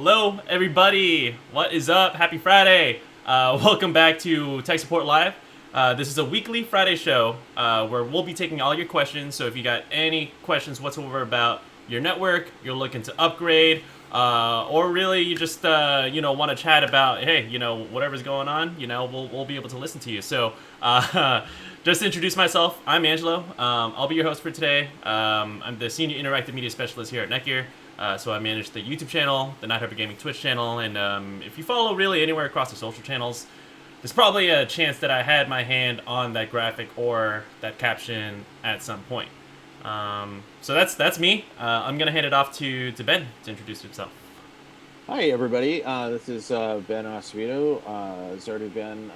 Hello, everybody. What is up? Happy Friday. Welcome back to Tech Support Live. This is a weekly Friday show where we'll be taking all your questions. So if you got any questions whatsoever about your network, you're looking to upgrade, or really you just want to chat about, hey, whatever's going on, we'll be able to listen to you. So just to introduce myself, I'm Angelo. I'll be your host for today. I'm the Senior Interactive Media Specialist here at Netgear. So I manage the YouTube channel, the Night Hyper Gaming Twitch channel, and if you follow really anywhere across the social channels, there's probably a chance that I had my hand on that graphic or that caption at some point. So that's me. I'm gonna hand it off to Ben to introduce himself. Hi, everybody. This is Ben Acevedo. It's already been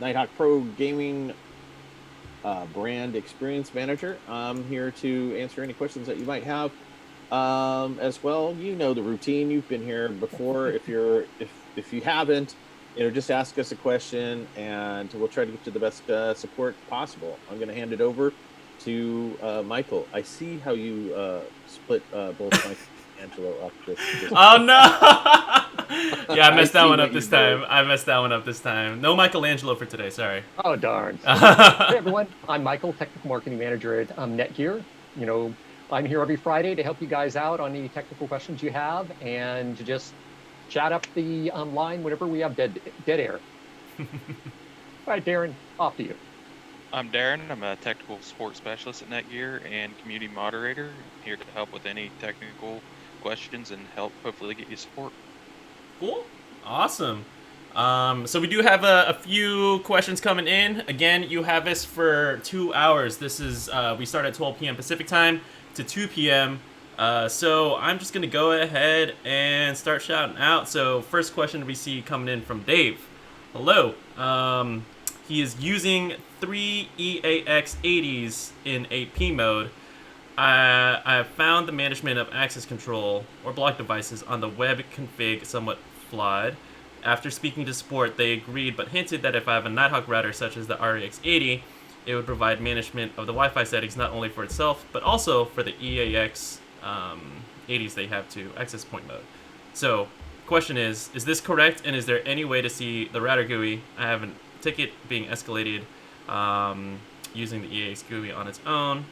Nighthawk Pro Gaming Brand Experience Manager. I'm here to answer any questions that you might have. As well, you know the routine. You've been here before. If you haven't, just ask us a question, and we'll try to get you the best support possible. I'm going to hand it over to Michael. I see how you split both Mike and Angelo up. Oh no! Yeah, I messed that one up this time. No Michelangelo for today. Sorry. Oh darn! Hey everyone, I'm Michael, Technical Marketing Manager at Netgear. I'm here every Friday to help you guys out on any technical questions you have, and to just chat up the line whenever we have dead air. All right, Darren, off to you. I'm Darren. I'm a technical support specialist at Netgear and community moderator. I'm here to help with any technical questions and help hopefully get you support. Cool. Awesome. So we do have a few questions coming in. Again, you have this for 2 hours. This is we start at 12 p.m. Pacific time to 2 p.m. So I'm just gonna go ahead and start shouting out. So first question we see coming in from Dave. Hello. He is using 3 EAX80s in AP mode. I have found the management of access control or block devices on the web config somewhat flawed. After speaking to support, they agreed but hinted that if I have a Nighthawk router such as the REX80, it would provide management of the Wi-Fi settings not only for itself, but also for the EAX 80s they have to access point mode. So, question is this correct, and is there any way to see the router GUI? I have a ticket being escalated using the EAX GUI on its own,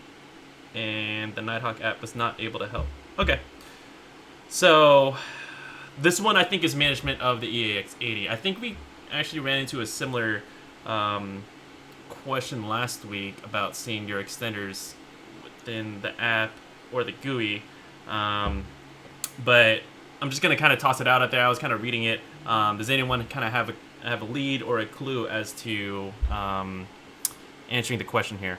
and the Nighthawk app was not able to help. Okay. So, this one I think is management of the EAX80. I think we actually ran into a similar question last week about seeing your extenders within the app or the GUI, but I'm just gonna kind of toss it out there. I was kind of reading it. Does anyone kind of have a lead or a clue as to answering the question here?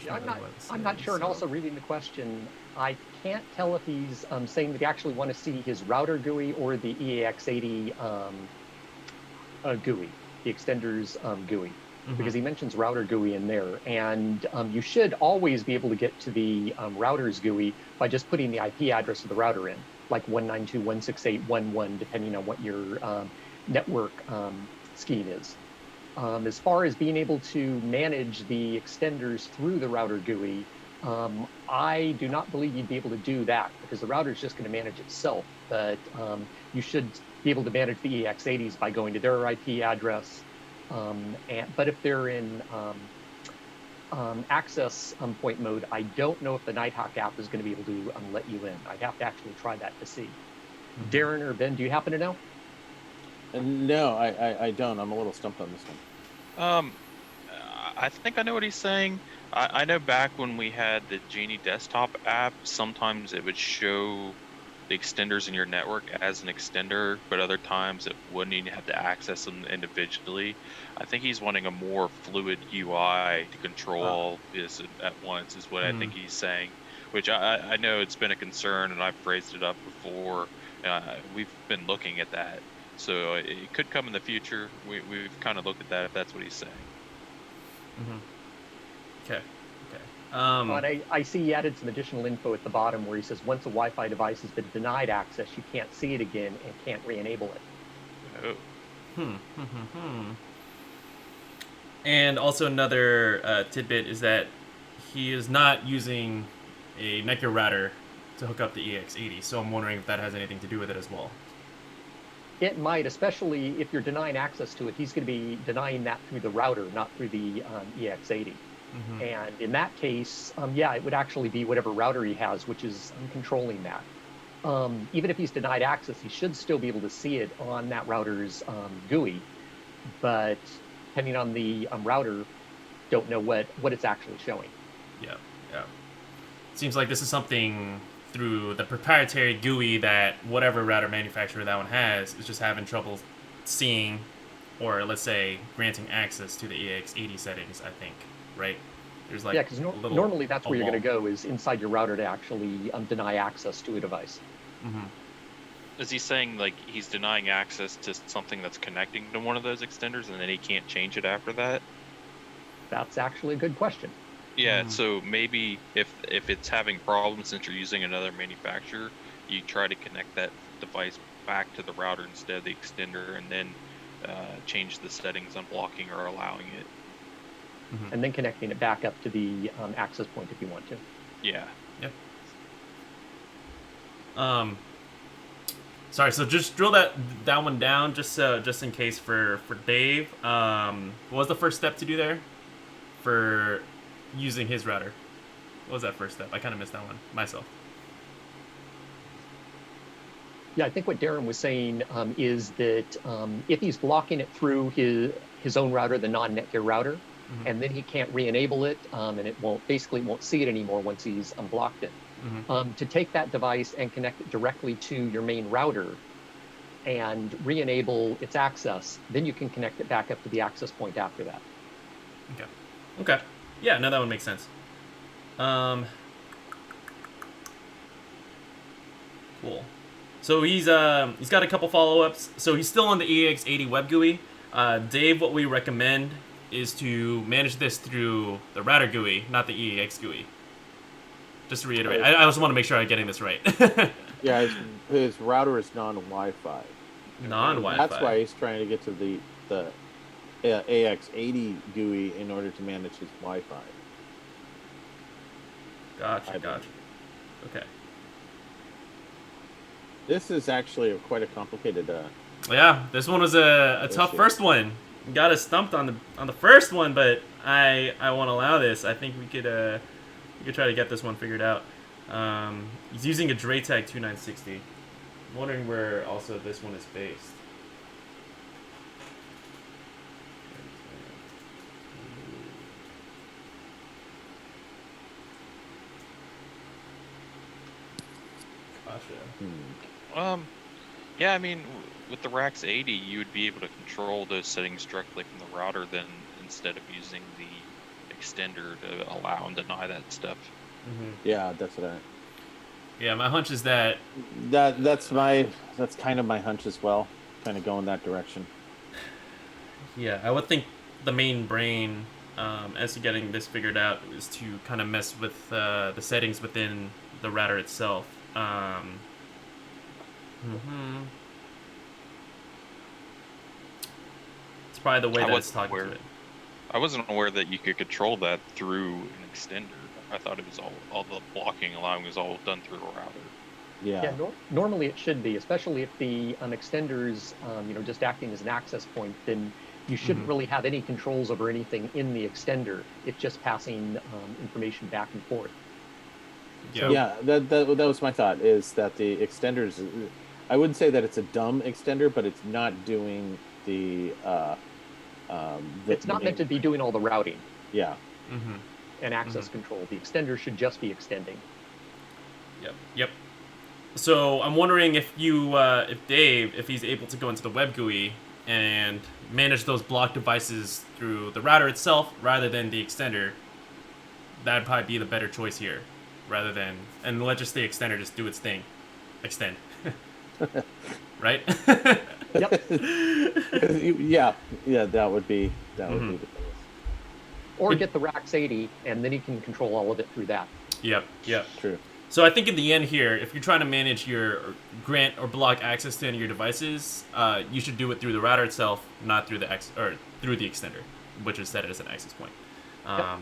Yeah, I'm not sure, and also reading the question, I can't tell if he's saying that he actually want to see his router GUI or the EAX80 GUI, the extenders GUI, because he mentions router GUI in there, and you should always be able to get to the router's GUI by just putting the IP address of the router in, like 192.168.1.1, depending on what your network scheme is. As far as being able to manage the extenders through the router GUI, I do not believe you'd be able to do that, because the router is just going to manage itself. But you should be able to manage the EX80s by going to their IP address. But if they're in access point mode, I don't know if the Nighthawk app is going to be able to let you in. I'd have to actually try that to see. Darren or Ben, do you happen to know? No, I don't. I'm a little stumped on this one. I think I know what he's saying. I know back when we had the Genie desktop app, sometimes it would show the extenders in your network as an extender, but other times it wouldn't. You have to access them individually. I think he's wanting a more fluid UI to control all this at once, is what I think he's saying, which I know it's been a concern, and I've phrased it up before. We've been looking at that. So it could come in the future. We've kind of looked at that, if that's what he's saying. Okay. I see he added some additional info at the bottom where he says once a Wi-Fi device has been denied access, you can't see it again and can't re-enable it. Oh. And also another tidbit is that he is not using a Netgear router to hook up the EX80. So I'm wondering if that has anything to do with it as well. It might, especially if you're denying access to it. He's going to be denying that through the router, not through the EX80. Mm-hmm. And in that case, yeah, it would actually be whatever router he has, which is controlling that. Even if he's denied access, he should still be able to see it on that router's GUI. But depending on the router, don't know what it's actually showing. Yeah. Seems like this is something through the proprietary GUI that whatever router manufacturer that one has is just having trouble seeing, or let's say granting access to the EX80 settings, I think, right? There's like, yeah, because normally that's where you're going to go, is inside your router to actually deny access to a device. Mm-hmm. Is he saying like he's denying access to something that's connecting to one of those extenders and then he can't change it after that? That's actually a good question. Yeah, so maybe if it's having problems since you're using another manufacturer, you try to connect that device back to the router instead of the extender, and then change the settings on blocking or allowing it. Mm-hmm. And then connecting it back up to the access point if you want to. Yeah. Yep. Sorry, so just drill that one down just in case for Dave. What was the first step to do there for using his router? What was that first step? I kind of missed that one myself. Yeah, I think what Darren was saying is that if he's blocking it through his own router, the non-Netgear router, mm-hmm. and then he can't re-enable it, and it won't see it anymore once he's unblocked it. Mm-hmm. To take that device and connect it directly to your main router and re-enable its access, then you can connect it back up to the access point after that. Okay. Yeah, no, that would make sense. Cool. So he's got a couple follow-ups. So he's still on the EX80 web GUI. Dave, what we recommend is to manage this through the router GUI, not the EX GUI. Just to reiterate, I just want to make sure I'm getting this right. Yeah, his router is non-Wi-Fi. Non-Wi-Fi. That's why he's trying to get to the AX80 GUI in order to manage his Wi-Fi. Gotcha. Okay. This is actually quite a complicated. Yeah, this one was a tough first one. Got us stumped on the first one, but I won't allow this. I think we could try to get this one figured out. He's using a Draytag 2960. I'm wondering where also this one is based. Gotcha. Yeah, I mean, with the RAX 80, you would be able to control those settings directly from the router then instead of using the extender to allow and deny that stuff. Mm-hmm. Yeah, that's what Yeah, my hunch is that's kind of my hunch as well. Kind of go in that direction. Yeah, I would think the main brain, as to getting this figured out, is to kind of mess with the settings within the router itself. It's probably the way that it's talking to it. I wasn't aware that you could control that through an extender. I thought it was all the blocking, allowing was all done through a router. Yeah. Normally it should be, especially if the extender's just acting as an access point. Then you shouldn't really have any controls over anything in the extender. It's just passing information back and forth. Yeah. Yeah, that was my thought, is that the extenders, I wouldn't say that it's a dumb extender, but it's not doing the it's not meant to be doing all the routing. Yeah. And access control. The extender should just be extending. Yep. So I'm wondering if Dave, if he's able to go into the web GUI and manage those block devices through the router itself rather than the extender, that'd probably be the better choice here, rather than, and let just the extender just do its thing, extend, right? Yep. Yeah, that would be the case. Or get the RAX 80, and then he can control all of it through that. Yep. True. So I think in the end here, if you're trying to manage your grant or block access to any of your devices, you should do it through the router itself, not through through the extender, which is set as an access point. Yep.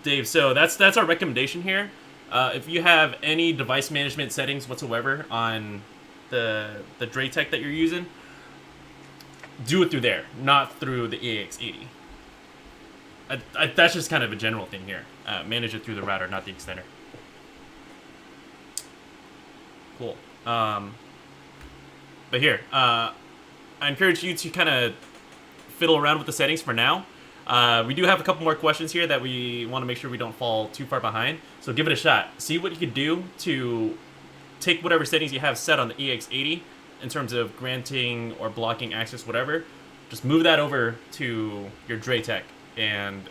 Dave, so that's our recommendation here. if you have any device management settings whatsoever on the Draytech that you're using, do it through there, not through the EX80. That's just kind of a general thing here. Manage it through the router, not the extender. Cool. But here, I encourage you to kind of fiddle around with the settings for now. We do have a couple more questions here that we want to make sure we don't fall too far behind. So give it a shot. See what you can do to take whatever settings you have set on the EX80 in terms of granting or blocking access, whatever. Just move that over to your Draytech. And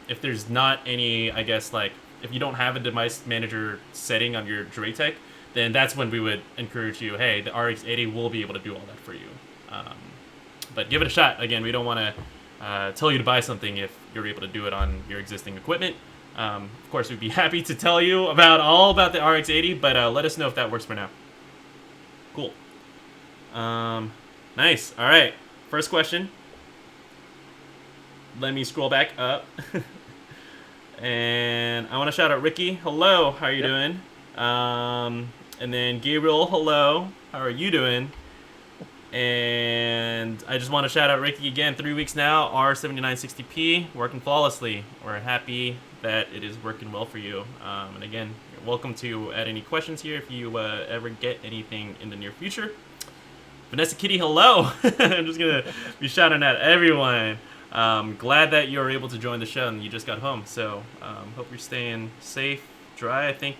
if there's not any, I guess, like, if you don't have a device manager setting on your Draytech, then that's when we would encourage you, hey, the RX80 will be able to do all that for you. But give it a shot. Again, we don't want to tell you to buy something if you're able to do it on your existing equipment. Of course, we'd be happy to tell you all about the RX80, but let us know if that works for now. Cool. Nice. All right. First question. Let me scroll back up. And I want to shout out Ricky. Hello. How are you doing? And then Gabriel. Hello. How are you doing? And I just want to shout out Ricky again. 3 weeks now. R7960p. Working flawlessly. We're happy that it is working well for you. And again, you're welcome to add any questions here if you ever get anything in the near future. Vanessa Kitty, hello. I'm just going to be shouting at everyone. Glad that you were able to join the show and you just got home. So hope you're staying safe, dry. I think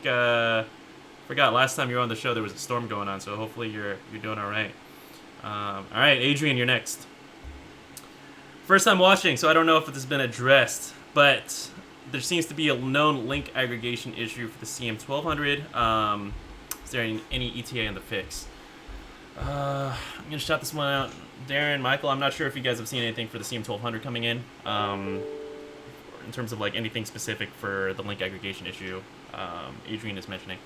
forgot last time you were on the show there was a storm going on. So hopefully you're doing all right. All right, Adrian, you're next. First time watching, so I don't know if this has been addressed, but there seems to be a known link aggregation issue for the CM1200. Is there any ETA in the fix? I'm gonna shout this one out. Darren, Michael, I'm not sure if you guys have seen anything for the CM1200 coming in terms of like anything specific for the link aggregation issue Adrian is mentioning.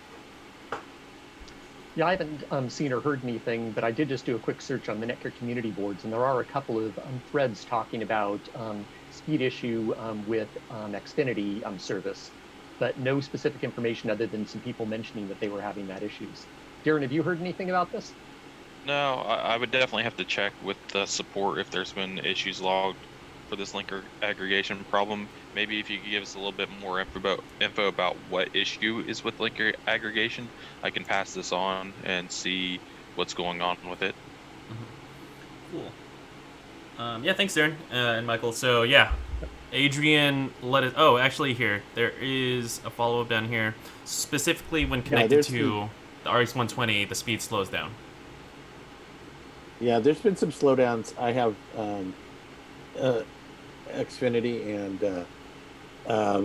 Yeah, I haven't seen or heard anything, but I did just do a quick search on the Netgear community boards, and there are a couple of threads talking about speed issue with Xfinity service, but no specific information other than some people mentioning that they were having that issues. Darren, have you heard anything about this? No, I would definitely have to check with the support if there's been issues logged for this link aggregation problem. Maybe if you could give us a little bit more info about what issue is with link aggregation, I can pass this on and see what's going on with it. Mm-hmm. Cool. Yeah, thanks, Darren and Michael. So yeah, Adrian let us. Oh, actually, here there is a follow-up down here. Specifically, when connected to the RX120, the speed slows down. Yeah, there's been some slowdowns. I have Xfinity, and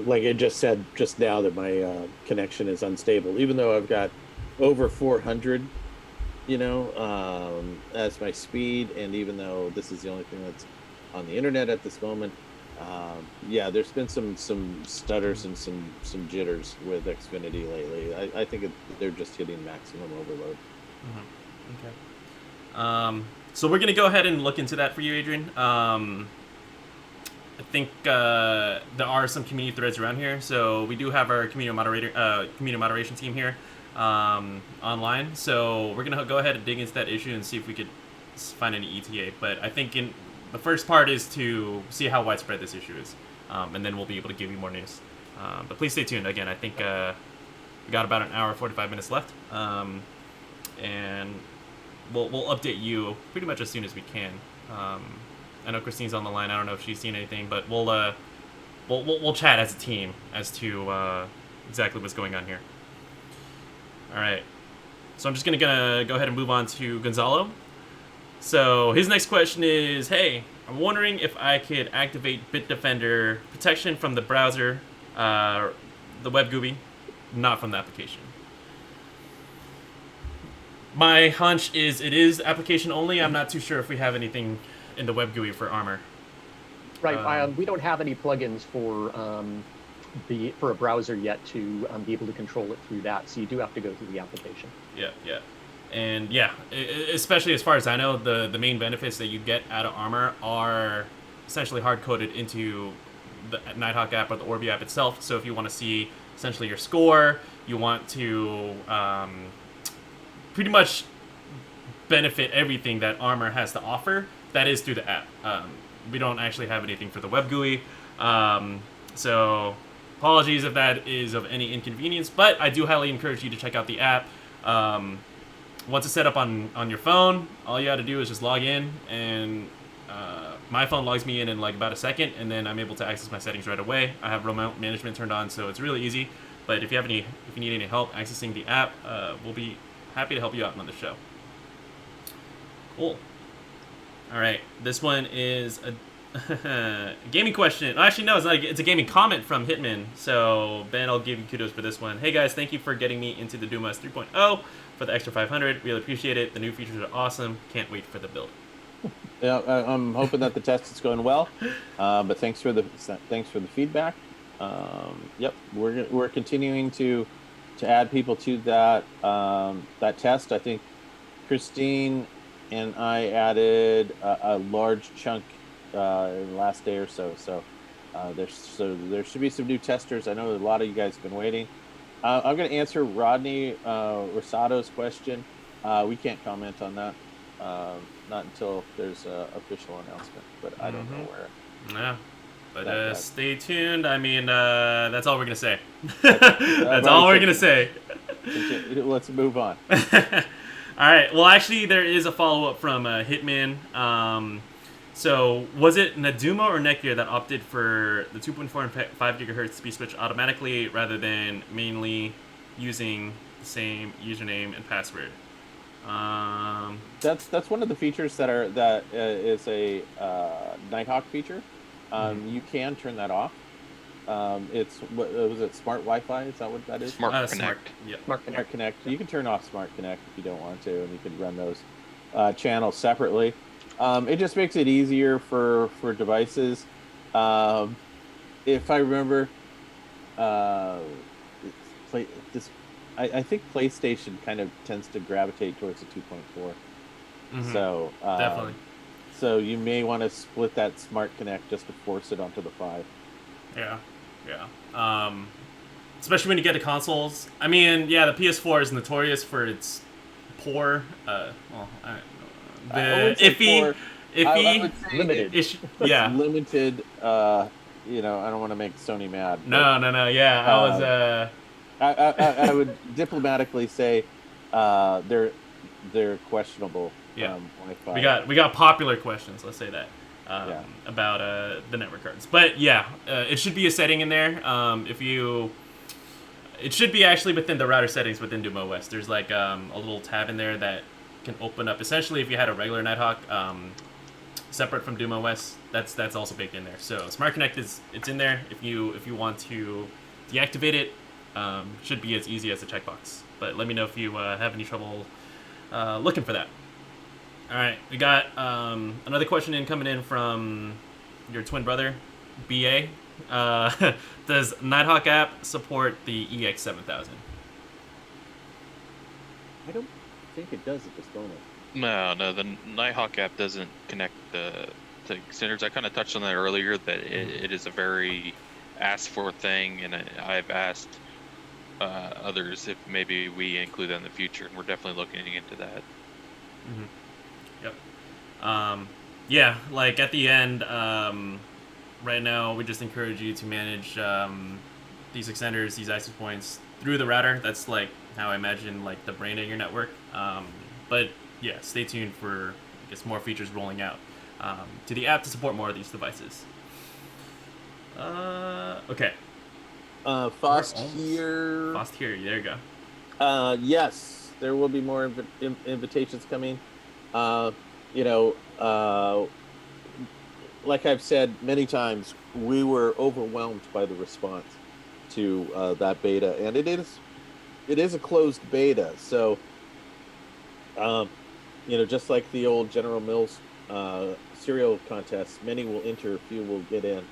like it just said just now that my connection is unstable, even though I've got over 400, as my speed, and even though this is the only thing that's on the internet at this moment, yeah, there's been some stutters and some jitters with Xfinity lately. I think they're just hitting maximum overload. Mm-hmm. Okay. So we're gonna go ahead and look into that for you, Adrian. I think there are some community threads around here, so we do have our community moderation team here online. So we're gonna go ahead and dig into that issue and see if we could find any ETA. But I think the first part is to see how widespread this issue is, and then we'll be able to give you more news. But please stay tuned. Again, I think we got about an hour 45 minutes left, and we'll update you pretty much as soon as we can. I know Christine's on the line. I don't know if she's seen anything, but we'll chat as a team as to exactly what's going on here. All right. So I'm just gonna go ahead and move on to Gonzalo. So his next question is, hey, I'm wondering if I could activate Bitdefender protection from the browser, the web GUI, not from the application. My hunch is it is application only. I'm not too sure if we have anything in the web GUI for Armor. Right. We don't have any plugins for a browser yet to be able to control it through that. So you do have to go through the application. Yeah. And yeah, especially as far as I know, the main benefits that you get out of Armor are essentially hard-coded into the Nighthawk app or the Orbi app itself. So if you want to see essentially your score, you want to pretty much benefit everything that Armor has to offer, that is through the app. We don't actually have anything for the web GUI, so apologies if that is of any inconvenience, but I do highly encourage you to check out the app. Once it's set up on your phone, all you got to do is just log in, and my phone logs me in like about a second, and then I'm able to access my settings right away. I have remote management turned on, so it's really easy. But if you need any help accessing the app, we'll be happy to help you out on the show. Cool. All right, this one is a gaming question. Actually, no, it's not. It's a gaming comment from Hitman. So Ben, I'll give you kudos for this one. Hey guys, thank you for getting me into the Dumas 3.0 for the extra 500. Really appreciate it. The new features are awesome. Can't wait for the build. Yeah, I'm hoping that the test is going well. But thanks for the feedback. Yep, we're continuing to add people to that test. I think Christine and I added a large chunk in the last day or so. So there should be some new testers. I know a lot of you guys have been waiting. I'm going to answer Rodney Rosado's question. We can't comment on that. Not until there's an official announcement, but I don't know where. Yeah, but stay tuned. I mean, that's all we're going to say. That's all we're going to say. Let's move on. All right. Well, actually, there is a follow-up from Hitman. So, was it Naduma or Netgear that opted for the 2.4 and 5 gigahertz speed switch automatically rather than mainly using the same username and password? That's one of the features that is a Nighthawk feature. You can turn that off. It's what was it? Smart Wi-Fi? Is that what that is? Smart Connect. Yeah. Smart Connect. You can turn off Smart Connect if you don't want to, and you can run those channels separately. It just makes it easier for devices. If I remember, I think PlayStation kind of tends to gravitate towards the 2.4. So Definitely. So you may want to split that Smart Connect just to force it onto the 5. Yeah. Especially when you get to consoles. I mean, yeah, the PS4 is notorious for its poor, iffy, limited. Yeah, limited. I don't want to make Sony mad. No. Yeah, I would diplomatically say they're questionable. Yeah. Wi-Fi. We got popular questions. Let's say that about the network cards. But yeah, it should be a setting in there. It should be actually within the router settings within Doom OS. There's like a little tab in there that can open up. Essentially, if you had a regular Nighthawk separate from Doom OS, that's also baked in there. So Smart Connect it's in there. If you want to deactivate it, should be as easy as a checkbox. But let me know if you have any trouble looking for that. All right, we got another question coming in from your twin brother, BA. Does Nighthawk app support the EX7000? I don't think it does at this moment. No, the Nighthawk app doesn't connect to extenders. I kind of touched on that earlier, that it is a very asked for thing, and I've asked others if maybe we include that in the future, and we're definitely looking into that. Yep. Yeah, like at the end, right now we just encourage you to manage these extenders, these access points through the router. That's like how I imagine like the brain in your network. But yeah, stay tuned for I guess more features rolling out to the app to support more of these devices. Okay. Fost here. There you go. Yes, there will be more invitations coming. Like I've said many times, we were overwhelmed by the response to that beta, and it is a closed beta. So, just like the old General Mills cereal contest, many will enter, few will get in.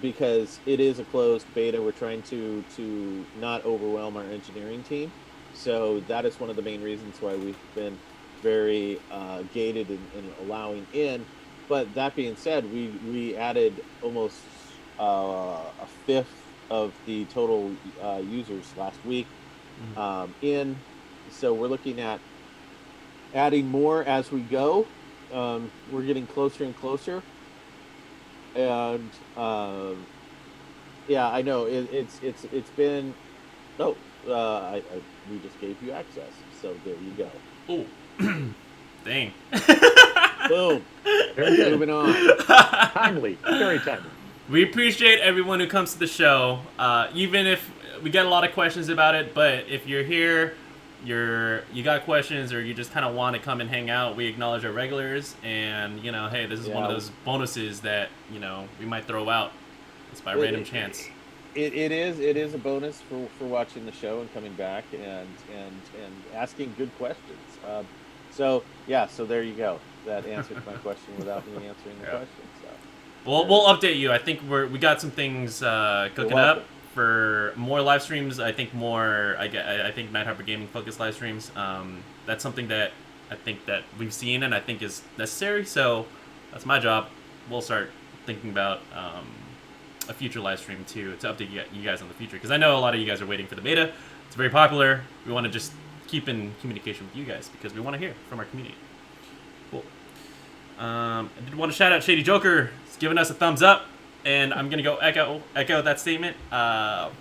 Because it is a closed beta, we're trying to not overwhelm our engineering team. So that is one of the main reasons why we've been very gated in allowing in. But that being said, we added almost a fifth of the total users last week in. So we're looking at adding more as we go. We're getting closer and closer. And yeah, I know it's been. Oh, we just gave you access, so there you go. Oh, dang. Boom. Very good. Moving on. Timely, very timely. We appreciate everyone who comes to the show, even if we get a lot of questions about it. But if you're here, you got questions, or you just kind of want to come and hang out, we acknowledge our regulars. And hey, this is one of those bonuses that we might throw out. It's by random chance. It is a bonus for watching the show and coming back and asking good questions. So there you go. That answered my question without me answering the question. So we'll update you. I think we got some things cooking up for more live streams. I think I think Night Harbor Gaming focused live streams. That's something that I think that we've seen and I think is necessary. So that's my job. We'll start thinking about a future live stream to update you guys on the future, because I know a lot of you guys are waiting for the beta. It's very popular. We want to just keep in communication with you guys because we want to hear from our community. Cool. I did want to shout out Shady Joker. He's giving us a thumbs up, and I'm gonna go echo that statement.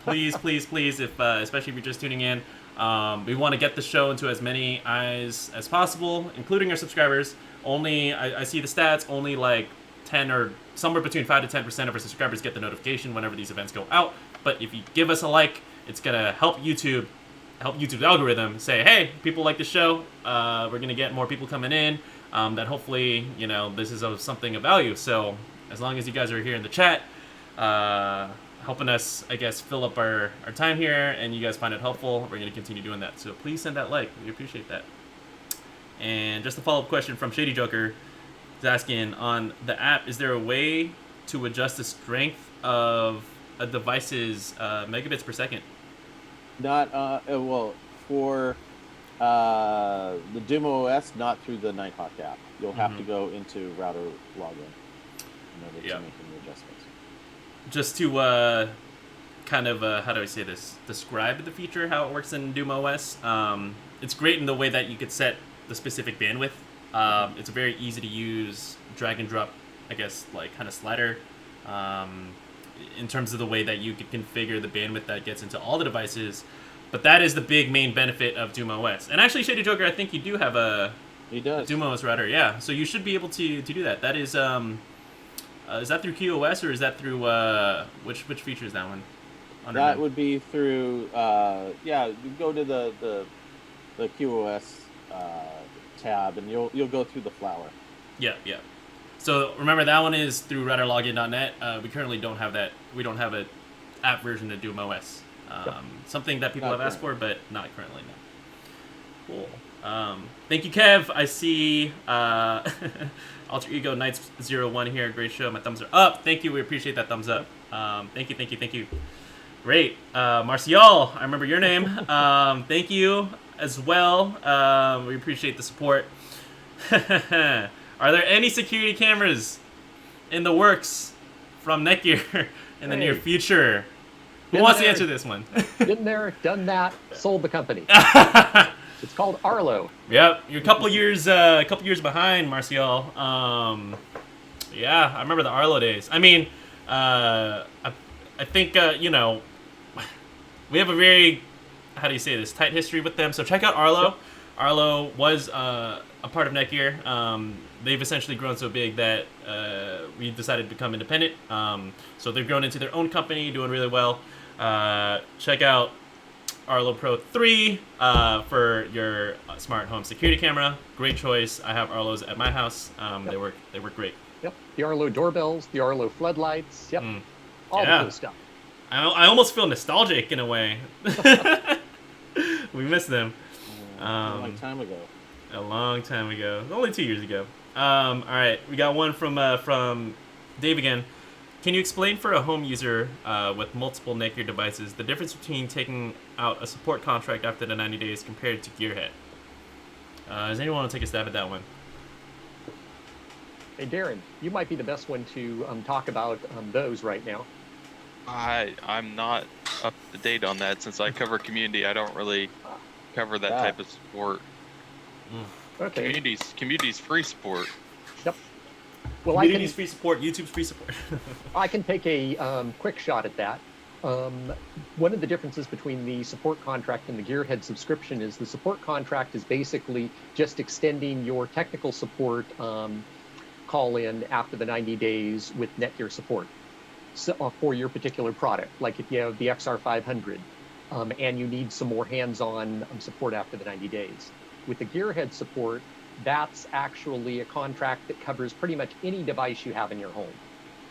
Please, if especially if you're just tuning in, we want to get the show into as many eyes as possible, including our subscribers. Only I see the stats. Only like 10 or somewhere between 5 to 10% of our subscribers get the notification whenever these events go out. But if you give us a like, it's gonna help YouTube's algorithm say, hey, people like the show. We're gonna get more people coming in. That hopefully this is of something of value. So as long as you guys are here in the chat, helping us, I guess, fill up our time here, and you guys find it helpful, we're gonna continue doing that. So please send that like. We appreciate that. And just a follow-up question from Shady Joker. He's asking, on the app, is there a way to adjust the strength of a device's megabits per second? Not well for the Doom OS, not through the Nighthawk app. You'll have to go into router login in order to make any adjustments. Just to kind of how do I say this? Describe the feature, how it works in Doom OS. It's great in the way that you could set the specific bandwidth. It's a very easy to use drag and drop, I guess, like kind of slider. In terms of the way that you could configure the bandwidth that gets into all the devices. But that is the big main benefit of Doom OS. And actually, Shady Joker, I think you do have a Doom OS router. Yeah, so you should be able to do that. That is that through QoS, or is that through which feature is that one? That would be through you go to the QoS tab, and you'll go through the flower. Yeah. So remember, that one is through routerlogin.net. We currently don't have that. We don't have an app version of Doom OS. Something that people have asked for, but not currently. No. Cool. Thank you, Kev. I see Alter Ego Knights 01 here. Great show. My thumbs are up. Thank you. We appreciate that thumbs up. Thank you. Great. Marcial, I remember your name. Thank you as well. We appreciate the support. Are there any security cameras in the works from Netgear in the near future? Who wants to answer this one? Been there, done that, sold the company. It's called Arlo. Yep, you're a couple years behind, Marcial. Yeah, I remember the Arlo days. I mean, I think we have a very, how do you say this, tight history with them. So check out Arlo. Yep. Arlo was a part of Netgear. They've essentially grown so big that we decided to become independent. So they've grown into their own company, doing really well. Check out Arlo Pro 3 for your smart home security camera. Great choice. I have Arlos at my house. They work great. Yep. The Arlo doorbells, the Arlo floodlights. Yep. All the cool stuff. I almost feel nostalgic in a way. We miss them. A long time ago. A long time ago. Only 2 years ago. All right, we got one from Dave again. Can you explain for a home user with multiple Netgear devices the difference between taking out a support contract after the 90 days compared to GearHead? Does anyone want to take a stab at that one? Hey, Darren, you might be the best one to talk about those right now. I'm not up to date on that since I cover community. I don't really cover that type of support. Okay. Community's free support. Yep. Well, Community's free support, YouTube's free support. I can take a quick shot at that. One of the differences between the support contract and the GearHead subscription is the support contract is basically just extending your technical support call in after the 90 days with Netgear support for your particular product. Like if you have the XR500 and you need some more hands-on support after the 90 days. With the GearHead support, that's actually a contract that covers pretty much any device you have in your home.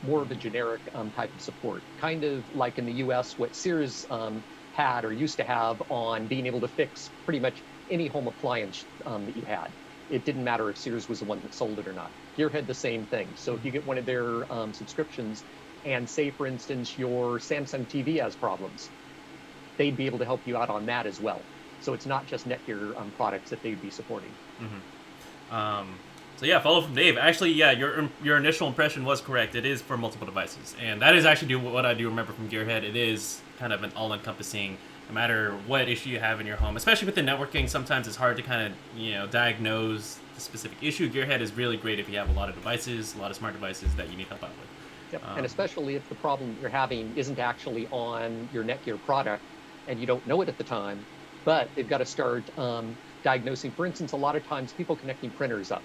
More of a generic type of support, kind of like in the US what Sears had or used to have on being able to fix pretty much any home appliance that you had. It didn't matter if Sears was the one that sold it or not. GearHead, the same thing. So if you get one of their subscriptions and say, for instance, your Samsung TV has problems, they'd be able to help you out on that as well. So it's not just Netgear products that they'd be supporting. So yeah, follow from Dave. Actually, yeah, your initial impression was correct. It is for multiple devices, and that is actually what I do remember from GearHead. It is kind of an all-encompassing. No matter what issue you have in your home, especially with the networking, sometimes it's hard to kind of diagnose the specific issue. GearHead is really great if you have a lot of devices, a lot of smart devices that you need help out with. Yep. And especially if the problem you're having isn't actually on your Netgear product and you don't know it at the time, but they've got to start diagnosing. For instance, a lot of times people connecting printers up.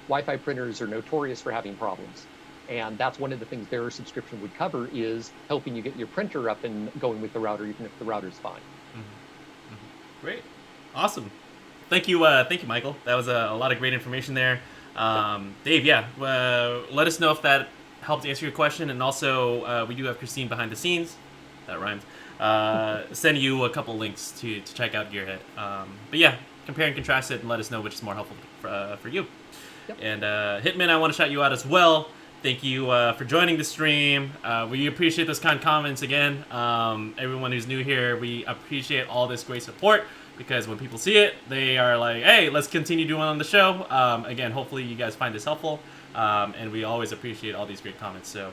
Wi-Fi printers are notorious for having problems. And that's one of the things their subscription would cover is helping you get your printer up and going with the router, even if the router's fine. Great. Awesome. Thank you, Michael. That was a lot of great information there. Dave, let us know if that helped answer your question. And also, we do have Christine behind the scenes. That rhymed. Send you a couple links to check out GearHead. But yeah, compare and contrast it and let us know which is more helpful for you. Yep. And Hitman, I want to shout you out as well. Thank you for joining the stream. We appreciate those kind comments again. Everyone who's new here, we appreciate all this great support because when people see it, they are like, hey, let's continue doing on the show. Again, hopefully you guys find this helpful. And we always appreciate all these great comments. So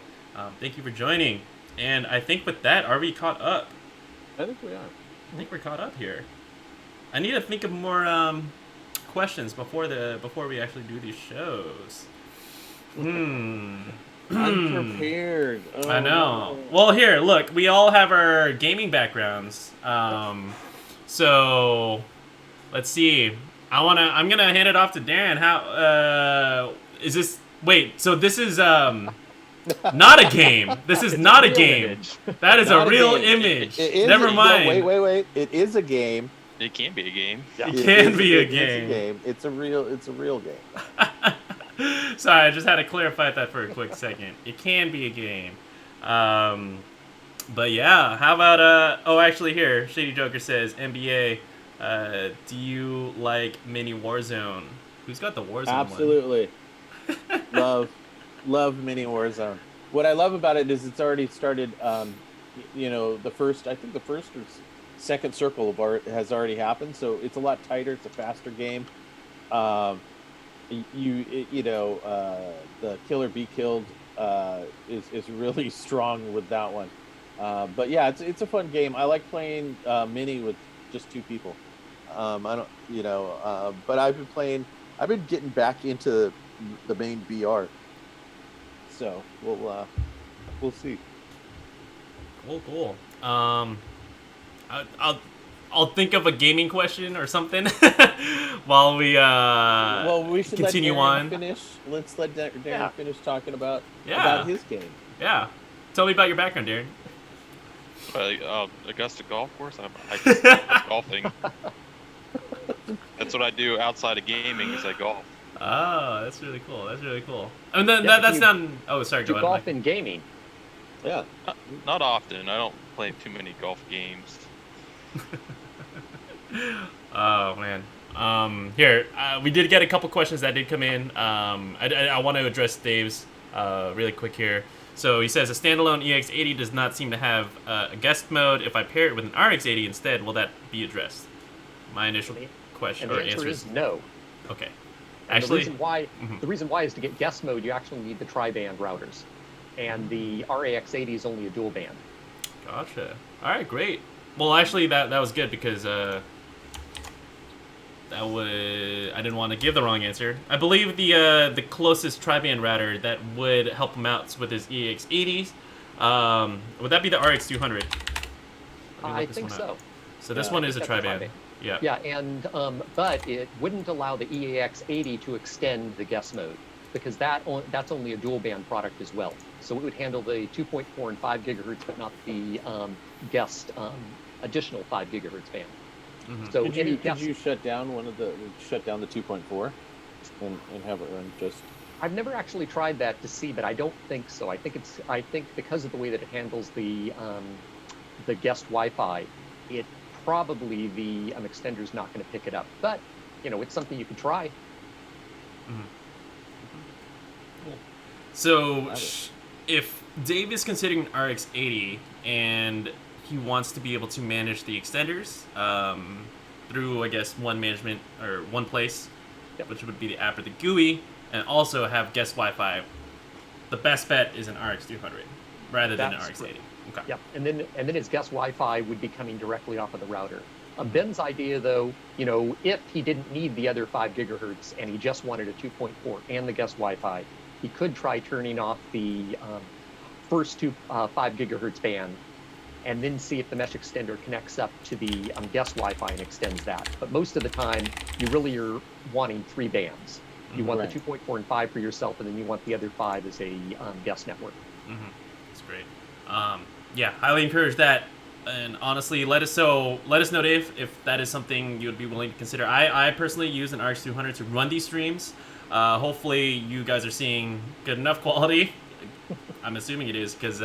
thank you for joining. And I think with that, are we caught up? I think we are. I think we're caught up here. I need to think of more questions before we actually do these shows. Unprepared. Oh, I know. No. Well, here, look. We all have our gaming backgrounds. So let's see. I'm gonna hand it off to Darren. How is this? Wait. So this is not a game. This is not a game. Image. That is Not a real game. image. It is Never mind. No, wait. It is a game. It can be a game. Yeah. It can be a It's game. a game. It's a real game. Sorry, I just had to clarify that for a quick second. It can be a game. But yeah, how about actually here, Shady Joker says, NBA, do you like mini Warzone? Who's got the Warzone Absolutely. love mini Warzone. What I love about it is it's already started, the first or second circle of art has already happened, so it's a lot tighter, it's a faster game. The kill or be killed is really strong with that one. But yeah, it's a fun game. I like playing mini with just two people. But I've been getting back into the main VR. So we'll see. Cool. I'll think of a gaming question or something while we we should continue let Darren on. finish. Let's let Darren finish talking about his game. Yeah. Tell me about your background, Darren. Augusta Golf Course. I just love golfing. That's what I do outside of gaming is I golf. Oh, that's really cool. And then that's not. Oh, sorry. Do Go ahead. golf and gaming. Yeah. Not often. I don't play too many golf games. Oh man. Here we did get a couple questions that did come in. I want to address Dave's really quick here. So he says a standalone EX80 does not seem to have a guest mode. If I pair it with an RX80 instead, will that be addressed? My initial question And or the answer answer is no. okay. And Actually, the reason why is to get guest mode, you actually need the tri-band routers, and the RAX80 is only a dual band. Gotcha. All right, great. Well, actually, that was good because I didn't want to give the wrong answer. I believe the closest tri-band router that would help him out with his EX80s, would that be the RX200? I think so. So this one is a tri-band. Yeah. Yeah, and but it wouldn't allow the EAX80 to extend the guest mode because that's only a dual band product as well. So it would handle the 2.4 and 5 gigahertz, but not the guest additional 5 gigahertz band. Mm-hmm. So could you shut down the 2.4 and have it run just? I've never actually tried that to see, but I don't think so. I think because of the way that it handles the guest Wi-Fi, it probably the extender's not going to pick it up. But it's something you could try. Mm-hmm. Cool. So if Dave is considering an RX80 and he wants to be able to manage the extenders through, I guess, one management or one place, which would be the app or the GUI, and also have guest Wi-Fi, the best bet is an RX200 rather than an RX80. Okay. Yep, and then his guest Wi-Fi would be coming directly off of the router. Ben's idea, though, if he didn't need the other 5 gigahertz and he just wanted a 2.4 and the guest Wi-Fi, he could try turning off the first 5 gigahertz band and then see if the mesh extender connects up to the guest Wi-Fi and extends that. But most of the time, you really are wanting 3 bands. You want the 2.4 and 5 for yourself, and then you want the other 5 as a guest network. Mm-hmm. That's great. Yeah, highly encourage that. And honestly, let us know, Dave, if that is something you would be willing to consider. I personally use an RX200 to run these streams. Hopefully, you guys are seeing good enough quality. I'm assuming it is, because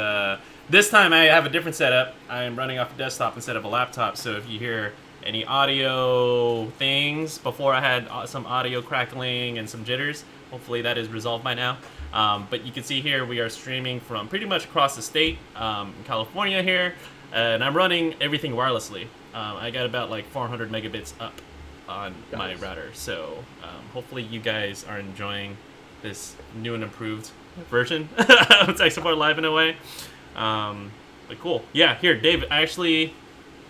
this time I have a different setup. I am running off a desktop instead of a laptop, so if you hear any audio things, before I had some audio crackling and some jitters, hopefully that is resolved by now. But you can see here we are streaming from pretty much across the state, in California here, and I'm running everything wirelessly. I got about like 400 megabits up on my router, so hopefully you guys are enjoying this new and improved version of Tech Support Live in a way. But cool. Yeah, here, Dave, actually,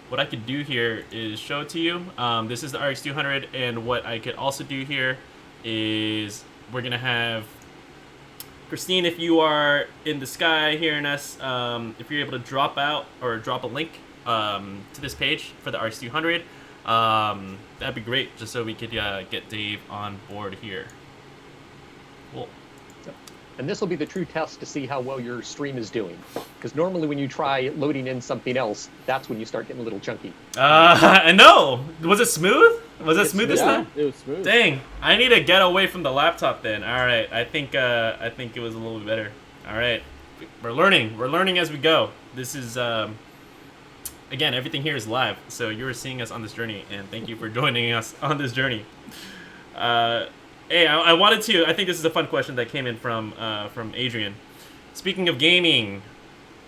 what I could do here is show it to you. This is the RX200, and what I could also do here is we're going to have Christine, if you are in the sky hearing us, if you're able to drop out or drop a link to this page for the RX200, that'd be great, just so we could get Dave on board here. Cool. And this will be the true test to see how well your stream is doing. Because normally when you try loading in something else, that's when you start getting a little chunky. I know. Was it smooth? Was it smooth this time? It was smooth. Dang. I need to get away from the laptop then. All right. I think it was a little bit better. All right. We're learning. We're learning as we go. This is again, everything here is live. So you're seeing us on this journey, and thank you for joining us on this journey. Hey, I wanted to. I think this is a fun question that came in from Adrian. Speaking of gaming,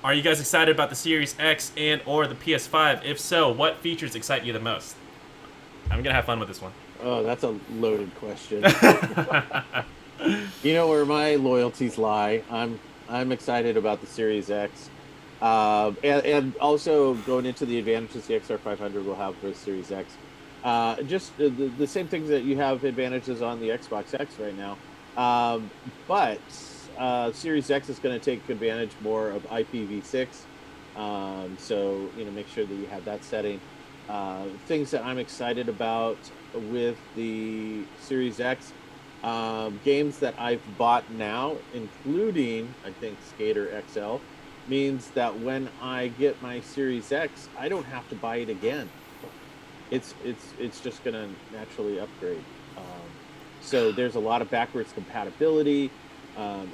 are you guys excited about the Series X and or the PS5? If so, what features excite you the most? I'm gonna have fun with this one. Oh, that's a loaded question. You know where my loyalties lie. I'm excited about the Series X, and also going into the advantages the XR500 will have for the Series X. Just the same things that you have advantages on the Xbox X right now. But Series X is going to take advantage more of IPv6. So, make sure that you have that setting. Things that I'm excited about with the Series X, games that I've bought now, including, I think, Skater XL, means that when I get my Series X, I don't have to buy it again. It's just going to naturally upgrade. So there's a lot of backwards compatibility.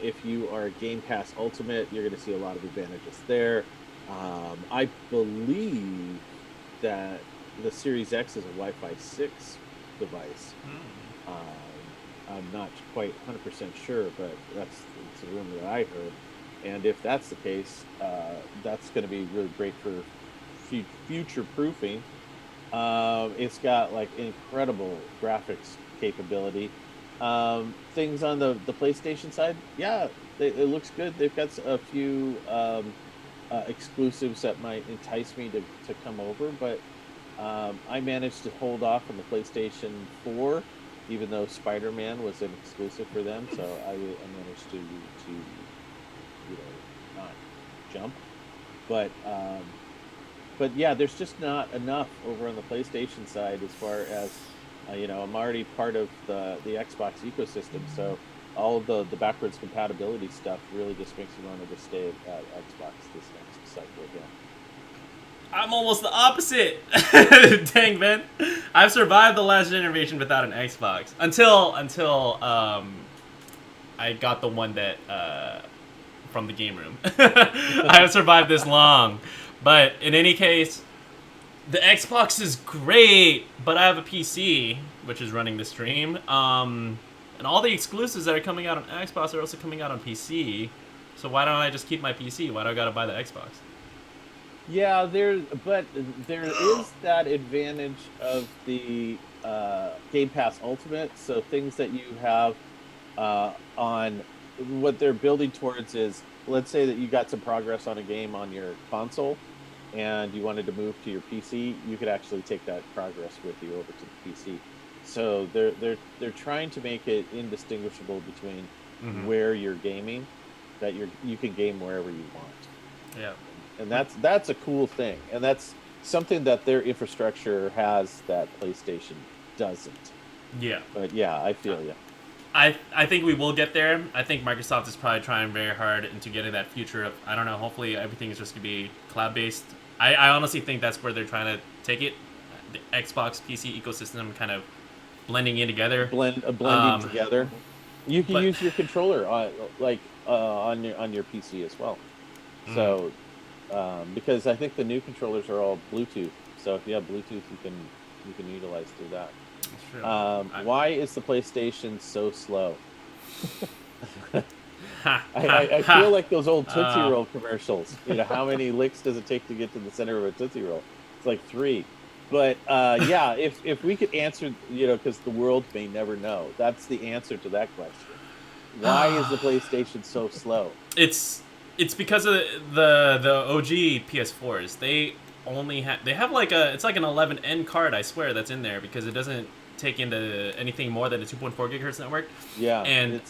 If you are a Game Pass Ultimate, you're going to see a lot of advantages there. I believe that the Series X is a Wi-Fi 6 device. I'm not quite 100% sure, but it's a rumor that I heard. And if that's the case, that's going to be really great for future proofing. It's got like incredible graphics capability. Things on the PlayStation side, yeah, it looks good. They've got a few exclusives that might entice me to come over, but I managed to hold off on the PlayStation 4, even though Spider-Man was an exclusive for them. So I managed to not jump, but yeah, there's just not enough over on the PlayStation side as far as I'm already part of the Xbox ecosystem, so all of the backwards compatibility stuff really just makes me want to just stay at Xbox this next cycle again. I'm almost the opposite. Dang, man. I've survived the last generation without an Xbox until I got the one that from the game room. I have survived this long, but in any case, the Xbox is great. But I have a PC which is running the stream, and all the exclusives that are coming out on Xbox are also coming out on PC. So why don't I just keep my PC? Why do I gotta buy the Xbox? Yeah, there is that advantage of the Game Pass Ultimate. So things that you have on what they're building towards is, let's say that you got some progress on a game on your console, and you wanted to move to your PC, you could actually take that progress with you over to the PC. So they're trying to make it indistinguishable between where you're gaming, that you can game wherever you want. Yeah. And that's a cool thing, and that's something that their infrastructure has that PlayStation doesn't. Yeah. But yeah, I feel you. I think we will get there. I think Microsoft is probably trying very hard into getting that future of, I don't know, hopefully everything is just going to be cloud-based. I honestly think that's where they're trying to take it. The Xbox PC ecosystem kind of blending in together. Blending together. You can use your controller on your PC as well. So because I think the new controllers are all Bluetooth. So if you have Bluetooth, you can utilize through that. Why is the PlayStation so slow? I feel like those old Tootsie Roll commercials. How many licks does it take to get to the center of a Tootsie Roll? It's like 3. But yeah, if we could answer, because the world may never know. That's the answer to that question. Why is the PlayStation so slow? It's because of the OG PS4s. They have like it's like an 11N card, I swear, that's in there, because it doesn't take into anything more than a 2.4 gigahertz network. Yeah, and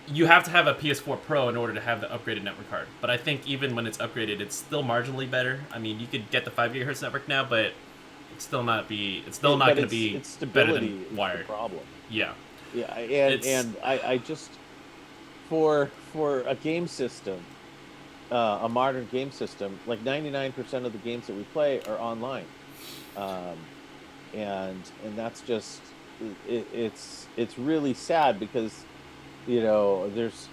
you have to have a PS4 Pro in order to have the upgraded network card. But I think even when it's upgraded, it's still marginally better. I mean, you could get the 5 gigahertz network now, but it's still not going to be better than wired. The problem. Yeah. Yeah, and I just for a game system. A modern game system, like 99% of the games that we play are online, and that's just it's really sad because there's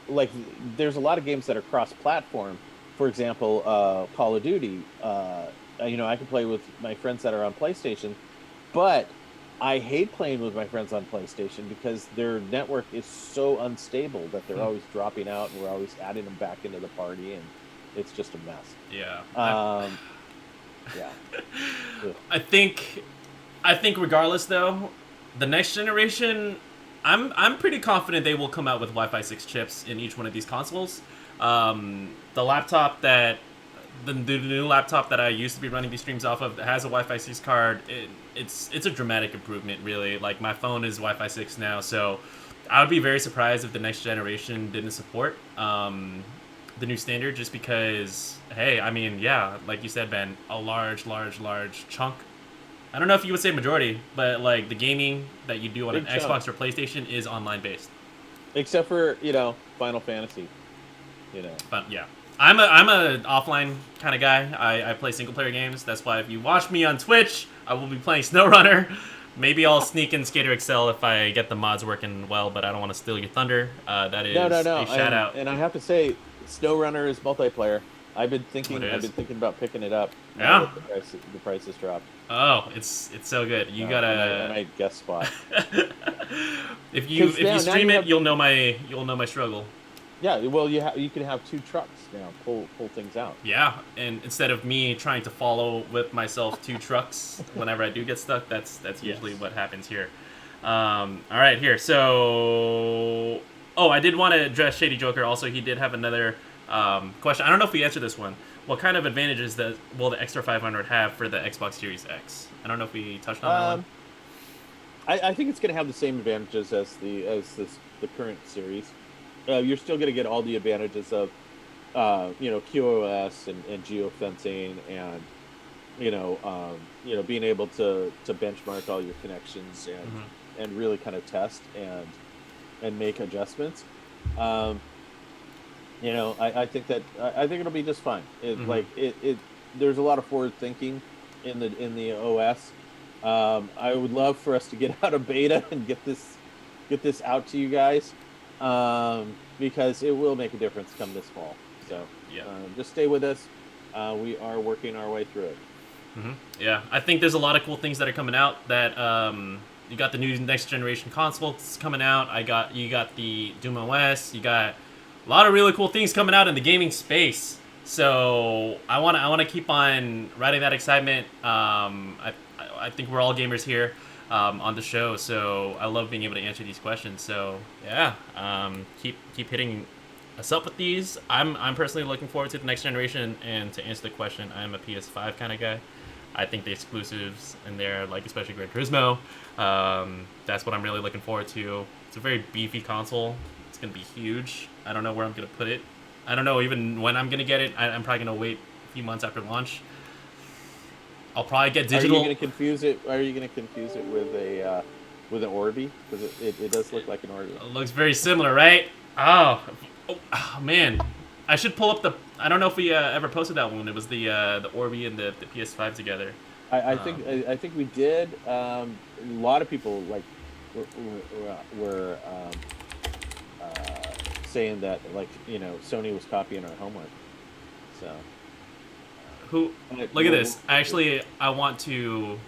a lot of games that are cross-platform. For example, Call of Duty. I can play with my friends that are on PlayStation, but I hate playing with my friends on PlayStation because their network is so unstable that they're always dropping out, and we're always adding them back into the party, and it's just a mess. Yeah. Yeah. I think regardless though, the next generation, I'm pretty confident they will come out with Wi-Fi 6 chips in each one of these consoles. The new laptop that I used to be running these streams off of has a Wi-Fi 6 card. It's a dramatic improvement, really. Like, my phone is Wi-Fi 6 now, so I would be very surprised if the next generation didn't support the new standard, just because, hey, I mean, yeah, like you said, Ben, a large chunk. I don't know if you would say majority, but like the gaming that you do on an Xbox or PlayStation is online based. Except for, Final Fantasy. But yeah. I'm a offline kind of guy. I play single player games. That's why if you watch me on Twitch, I will be playing SnowRunner. Maybe I'll sneak in Skater XL if I get the mods working well, but I don't want to steal your thunder. That is no. a shout out. And I have to say, SnowRunner is multiplayer. I've been thinking about picking it up. Yeah. The price has dropped. Oh, it's so good. You gotta. I might guest spot. if you stream it, you'll know my struggle. Yeah, well, you can have 2 trucks now pull things out. Yeah, and instead of me trying to follow with myself 2 trucks whenever I do get stuck, that's usually what happens here. All right, here. So, I did want to address Shady Joker. Also, he did have another Question. I don't know if we answered this one. What kind of advantages will the extra 500 have for the Xbox Series X? I don't know if we touched on that one. I think it's going to have the same advantages as the current series. You're still going to get all the advantages of QoS and geofencing and being able to benchmark all your connections and really kind of test and make adjustments. I think it'll be just fine. There's a lot of forward thinking in the OS. I would love for us to get out of beta and get this out to you guys, because it will make a difference come this fall. So just stay with us. We are working our way through it. Yeah, I think there's a lot of cool things that are coming out. That you got the new next generation consoles coming out. You got the Doom OS. You got a lot of really cool things coming out in the gaming space. So I want to keep on riding that excitement. I think we're all gamers here on the show, so I love being able to answer these questions. So yeah, keep hitting us up with these. I'm personally looking forward to the next generation, and to answer the question, I'm a PS5 kind of guy. I think the exclusives in there, like especially Gran Turismo, that's what I'm really looking forward to. It's a very beefy console. It's gonna be huge. I don't know where I'm gonna put it. I don't know even when I'm gonna get it. I'm probably gonna wait a few months after launch. I'll probably get digital. Are you gonna confuse it with an Orbi? Because it does look like an Orbi. It looks very similar, right? Oh man, I should pull up the. I don't know if we ever posted that one. It was the Orbi and the PS5 together. I think we did. A lot of people were saying that Sony was copying our homework. So. Look at this. Actually, I want to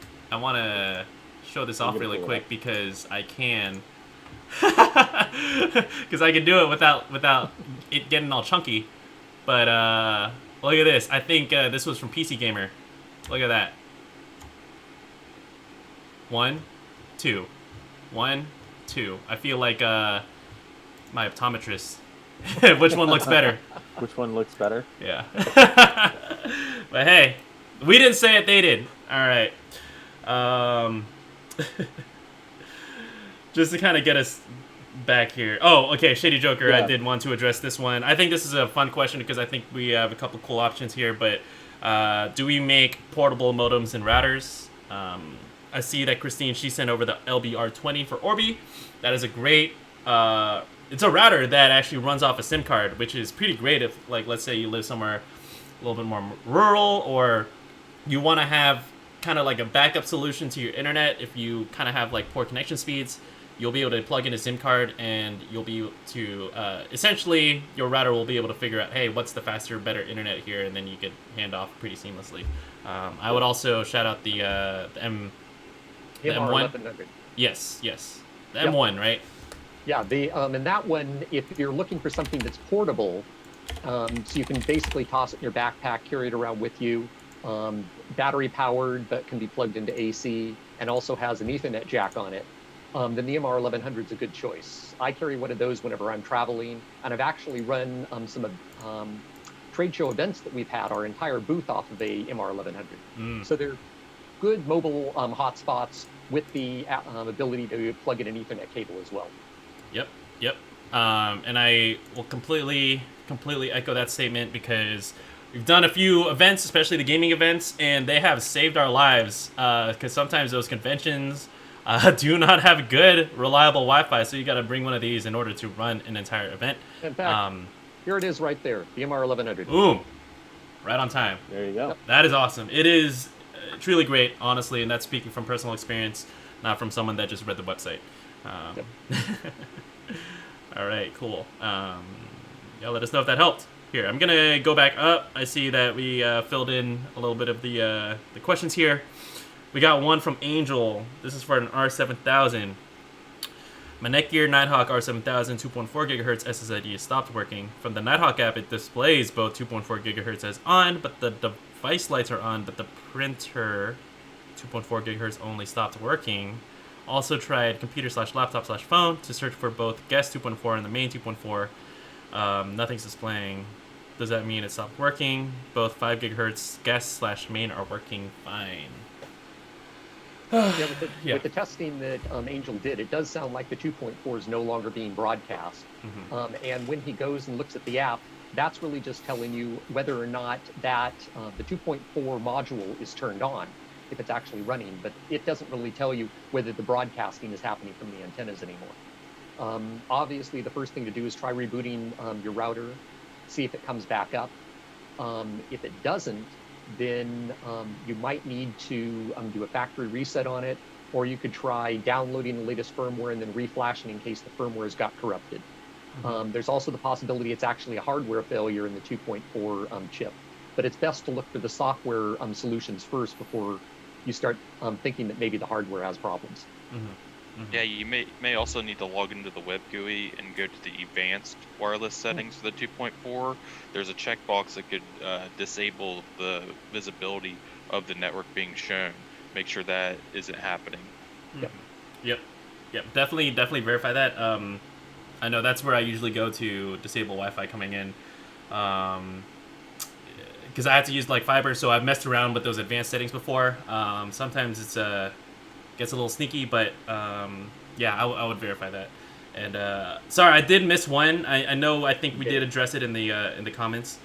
show this off really quick because I can. Because I can do it without it getting all chunky. But look at this. I think this was from PC Gamer. Look at that. 1, 2. 1, 2. I feel like my optometrist. Which one looks better? Which one looks better? Yeah. But hey, we didn't say it, they did. Alright. Just to kind of get us back here. Oh, okay, Shady Joker, yeah. I did want to address this one. I think this is a fun question because I think we have a couple cool options here, but do we make portable modems and routers? I see that Christine, she sent over the LBR20 for Orbi. That is a great... it's a router that actually runs off a SIM card, which is pretty great if, let's say you live somewhere a little bit more rural, or you want to have kind of like a backup solution to your internet. If you kind of have poor connection speeds, you'll be able to plug in a SIM card, and you'll be able to essentially your router will be able to figure out, hey, what's the faster, better internet here, and then you can hand off pretty seamlessly. I would also shout out the M1. Yes, the M1, right? Yeah, and that one, if you're looking for something that's portable, so you can basically toss it in your backpack, carry it around with you, battery powered, but can be plugged into AC, and also has an Ethernet jack on it, then the MR1100 is a good choice. I carry one of those whenever I'm traveling, and I've actually run some trade show events that we've had, our entire booth off of a MR1100. So they're good mobile hotspots with the ability to plug in an Ethernet cable as well. Yep. And I will completely echo that statement, because we've done a few events, especially the gaming events, and they have saved our lives, because sometimes those conventions do not have good, reliable Wi-Fi, so you got to bring one of these in order to run an entire event. In fact, here it is right there, the MR1100. Boom. Right on time. There you go. Yep. That is awesome. It is truly great, honestly, and that's speaking from personal experience, not from someone that just read the website. Yep. All right, cool. Yeah, let us know if that helped. Here, I'm going to go back up. I see that we filled in a little bit of the questions here. We got one from Angel. This is for an R7000. My Netgear Nighthawk R7000 2.4 GHz SSID has stopped working. From the Nighthawk app, it displays both 2.4 GHz as on, but the device lights are on, but the printer 2.4 GHz only stopped working. Also tried computer/laptop/phone to search for both guest 2.4 and the main 2.4. Nothing's displaying. Does that mean it stopped working? Both 5 gigahertz guest/main are working fine. Yeah, Yeah. with the testing that Angel did, it does sound like the 2.4 is no longer being broadcast. And when he goes and looks at the app, that's really just telling you whether or not that the 2.4 module is turned on, if it's actually running. But it doesn't really tell you whether the broadcasting is happening from the antennas anymore. Obviously, the first thing to do is try rebooting your router, see if it comes back up. If it doesn't, then you might need to do a factory reset on it, or you could try downloading the latest firmware and then reflashing in case the firmware has got corrupted. There's also the possibility it's actually a hardware failure in the 2.4 chip, but it's best to look for the software solutions first before you start thinking that maybe the hardware has problems. Yeah, you may also need to log into the web GUI and go to the advanced wireless settings for the 2.4. There's a checkbox that could disable the visibility of the network being shown. Make sure that isn't happening. Yep. Definitely verify that. I know that's where I usually go to disable Wi-Fi coming in. Because I have to use like fiber, so I've messed around with those advanced settings before. Sometimes it's gets a little sneaky, but yeah, I would verify that. And sorry, I did miss one. I think we did address it in the comments.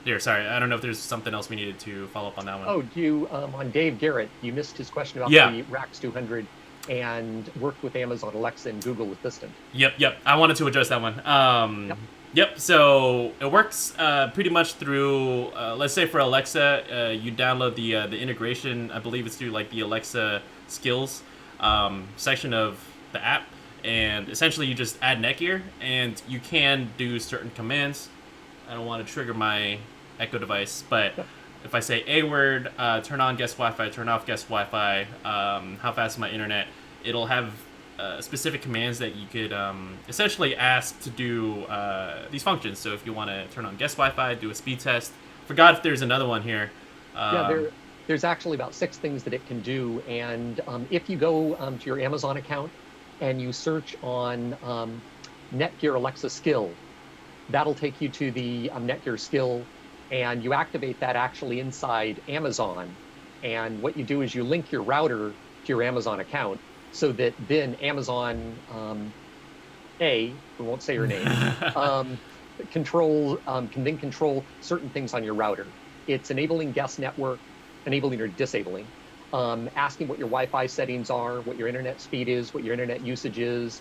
Here, sorry, I don't know if there's something else we needed to follow up on that one. Oh, on Dave Garrett, you missed his question about the RAX 200 and worked with Amazon Alexa and Google Assistant. Yep. I wanted to address that one. Yep. So it works pretty much through, let's say for Alexa, you download the integration. I believe it's through like the Alexa skills section of the app, and essentially you just add Netgear, and you can do certain commands. I don't want to trigger my Echo device, but if I say a word, turn on guest Wi-Fi, turn off guest Wi-Fi, how fast is my internet, it'll have specific commands that you could essentially ask to do these functions. So if you want to turn on guest Wi-Fi, do a speed test. Forgot if there's another one here. There's actually about 6 things that it can do. And if you go to your Amazon account and you search on Netgear Alexa skill, that'll take you to the Netgear skill, and you activate that actually inside Amazon. And what you do is you link your router to your Amazon account, so that then Amazon, we won't say her name, can then control certain things on your router. It's enabling guest network, enabling or disabling, asking what your Wi-Fi settings are, what your internet speed is, what your internet usage is.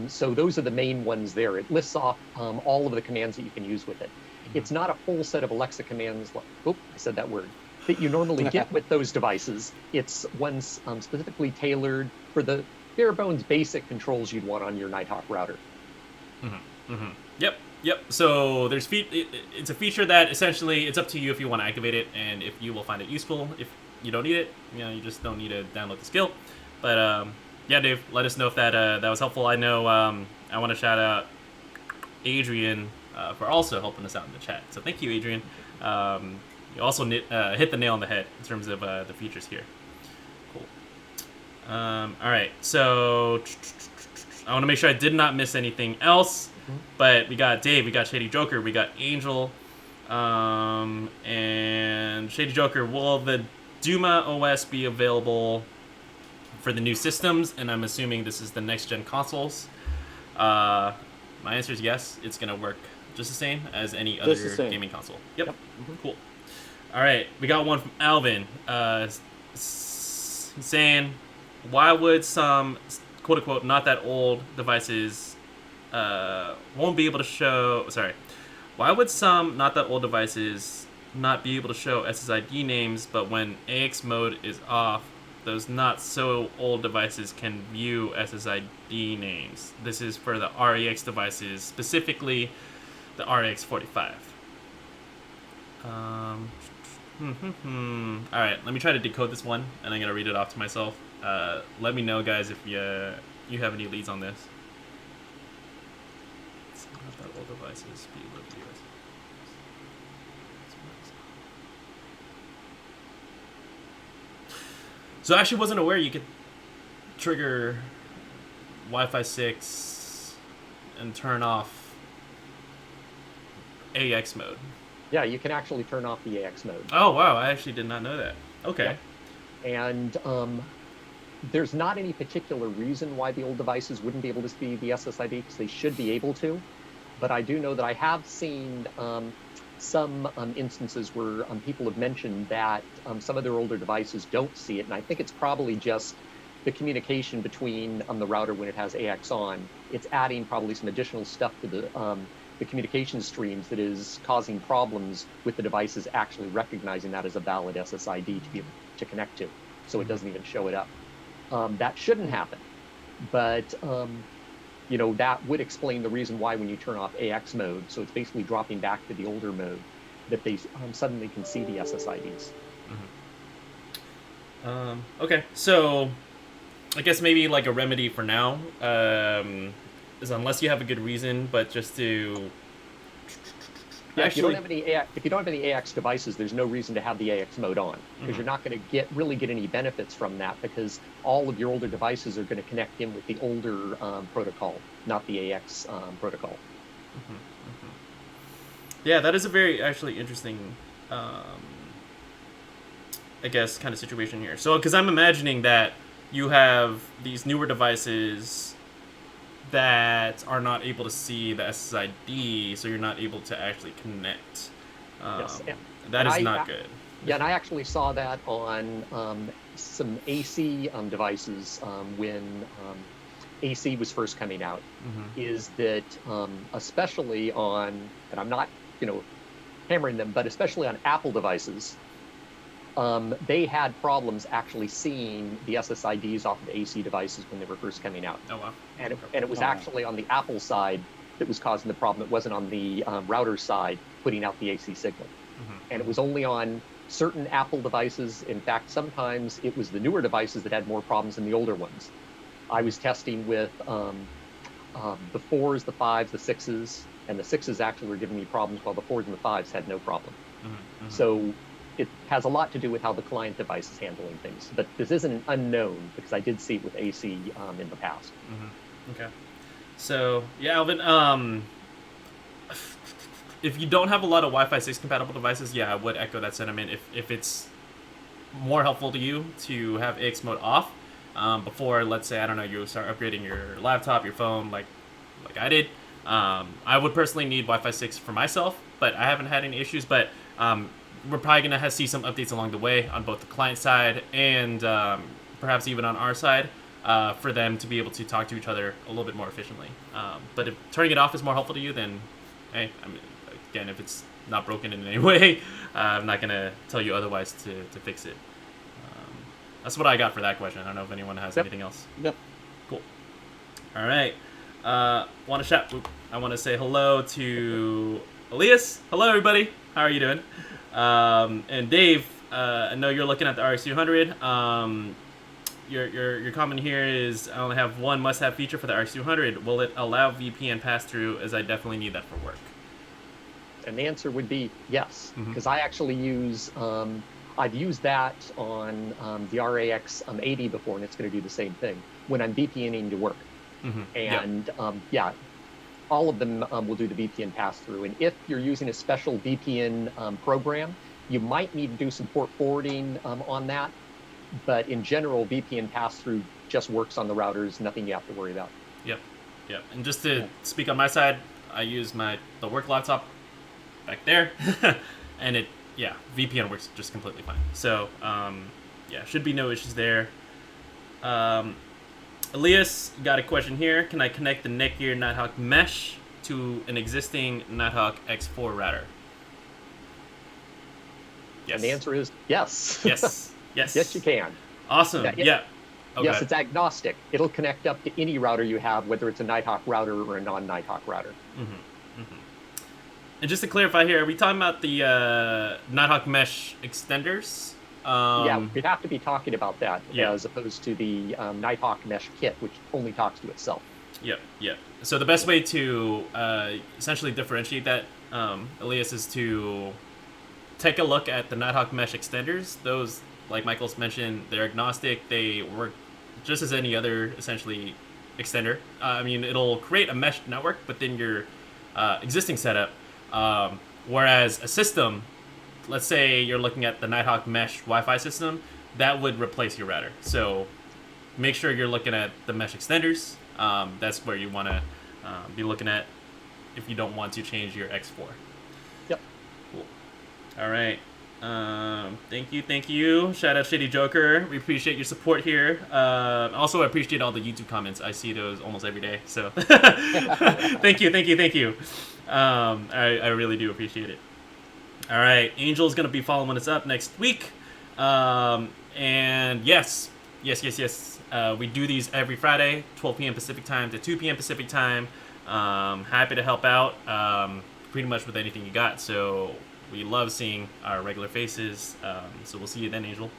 So those are the main ones there. It lists off all of the commands that you can use with it. It's not a full set of Alexa commands, I said that word, that you normally get with those devices. It's ones specifically tailored for the bare bones basic controls you'd want on your Nighthawk router. Yep. So there's it's a feature that essentially it's up to you if you want to activate it, and if you will find it useful. If you don't need it, you just don't need to download the skill. But yeah, Dave, let us know if that was helpful. I know I want to shout out Adrian for also helping us out in the chat. So thank you, Adrian. You also hit the nail on the head in terms of the features here. Cool. All right, so I want to make sure I did not miss anything else. But we got Dave, we got Shady Joker, we got Angel, and Shady Joker. Will the Duma OS be available for the new systems? And I'm assuming this is the next gen consoles. My answer is yes. It's gonna work just the same as any other gaming console. Yep. Cool. All right, we got one from Alvin saying, why would some quote unquote not that old devices won't be able to show, why would some not that old devices not be able to show SSID names, but when AX mode is off, those not so old devices can view SSID names? This is for the REX devices, specifically the REX 45. All right, let me try to decode this one, and I'm gonna read it off to myself. Let me know, guys, if you have any leads on this. Not that old devices be able to view it. So I actually wasn't aware you could trigger Wi-Fi 6 and turn off AX mode. Yeah, you can actually turn off the AX mode. Oh wow, I actually did not know that. Okay. Yeah. And there's not any particular reason why the old devices wouldn't be able to see the SSID, because they should be able to. But I do know that I have seen some instances where people have mentioned that some of their older devices don't see it. And I think it's probably just the communication between the router when it has AX on. It's adding probably some additional stuff to the communication streams that is causing problems with the devices actually recognizing that as a valid SSID to be able to connect to. So it doesn't even show it up. That shouldn't happen. But that would explain the reason why when you turn off AX mode, so it's basically dropping back to the older mode, that they suddenly can see the SSIDs. Okay, so I guess maybe like a remedy for now is, unless you have a good reason, but just to if you don't have any AX devices, there's no reason to have the AX mode on, because you're not going to really get any benefits from that, because all of your older devices are going to connect in with the older protocol, not the AX protocol. Yeah, that is a very actually interesting, I guess, kind of situation here. So, because I'm imagining that you have these newer devices that are not able to see the SSID, so you're not able to actually connect. Yes. That is not good. Yeah, and I actually saw that on some AC devices when AC was first coming out, is that especially on, and I'm not, hammering them, but especially on Apple devices, they had problems actually seeing the SSIDs off of the AC devices when they were first coming out. Oh, wow. And it was actually on the Apple side that was causing the problem. It wasn't on the router side putting out the AC signal. And it was only on certain Apple devices. In fact, sometimes it was the newer devices that had more problems than the older ones. I was testing with the 4s, the 5s, the 6s, and the 6s actually were giving me problems while the 4s and the 5s had no problem. So it has a lot to do with how the client device is handling things. But this isn't an unknown, because I did see it with AC in the past. Okay. So, yeah, Alvin, if you don't have a lot of Wi-Fi 6 compatible devices, yeah, I would echo that sentiment. If it's more helpful to you to have AX mode off before, let's say, I don't know, you start upgrading your laptop, your phone, like I did, I would personally need Wi-Fi 6 for myself, but I haven't had any issues. But we're probably going to see some updates along the way on both the client side and perhaps even on our side for them to be able to talk to each other a little bit more efficiently. But if turning it off is more helpful to you, then, hey, again, if it's not broken in any way, I'm not going to tell you otherwise to fix it. That's what I got for that question. I don't know if anyone has anything else. Yep. Cool. All right. I want to say hello to Elias. Hello, everybody. How are you doing? And Dave, I know you're looking at the RX200. Your comment here is, I only have one must-have feature for the RX200. Will it allow VPN pass-through, as I definitely need that for work? And the answer would be yes, because I actually I've used that on the RAX 80 before, and it's going to do the same thing when I'm VPNing to work. And all of them will do the VPN pass-through. And if you're using a special VPN program, you might need to do some port forwarding on that. But in general, VPN pass-through just works on the routers, nothing you have to worry about. Yep. And just to speak on my side, I use the work laptop back there, and VPN works just completely fine. So, should be no issues there. Elias got a question here. Can I connect the Netgear Nighthawk mesh to an existing Nighthawk X4 router? Yes. And the answer is yes. Yes. Yes, you can. Awesome. Yeah. Okay. Yes, it's agnostic. It'll connect up to any router you have, whether it's a Nighthawk router or a non-Nighthawk router. And just to clarify here, are we talking about the Nighthawk mesh extenders? We'd have to be talking about that as opposed to the Nighthawk mesh kit, which only talks to itself. Yep. So the best way to essentially differentiate that, Elias, is to take a look at the Nighthawk mesh extenders. Those, like Michael's mentioned, they're agnostic. They work just as any other, essentially, extender. It'll create a mesh network within your existing setup, Whereas a system, let's say you're looking at the Nighthawk mesh Wi-Fi system, that would replace your router. So make sure you're looking at the mesh extenders. That's where you want to be looking at if you don't want to change your X4. Yep. Cool. All right. Thank you. Shout out Shady Joker. We appreciate your support here. Also, I appreciate all the YouTube comments. I see those almost every day. So, thank you. I really do appreciate it. All right, Angel's gonna be following us up next week. And yes. We do these every Friday, 12 p.m. Pacific time to 2 p.m. Pacific time. Happy to help out pretty much with anything you got. So we love seeing our regular faces. So we'll see you then, Angel.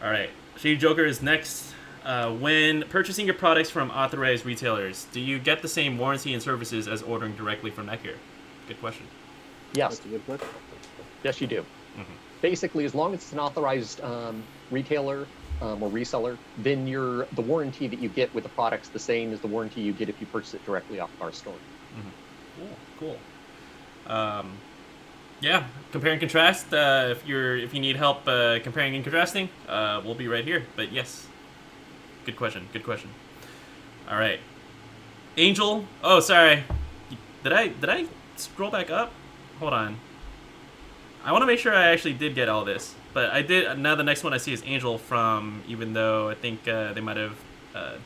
All right, Shady Joker is next. When purchasing your products from authorized retailers, do you get the same warranty and services as ordering directly from Netgear? Good question. Yes. That's a good question. Yes, you do. Mm-hmm. Basically, as long as it's an authorized retailer or reseller, then the warranty that you get with the product's the same as the warranty you get if you purchase it directly off our store. Mm-hmm. Cool. Yeah, compare and contrast. If you need help comparing and contrasting, we'll be right here. But yes, good question. All right, Angel. Oh, sorry. Did I scroll back up? Hold on. I want to make sure I actually did get all this, but I did. Now the next one I see is Angel from. Even though I think they might have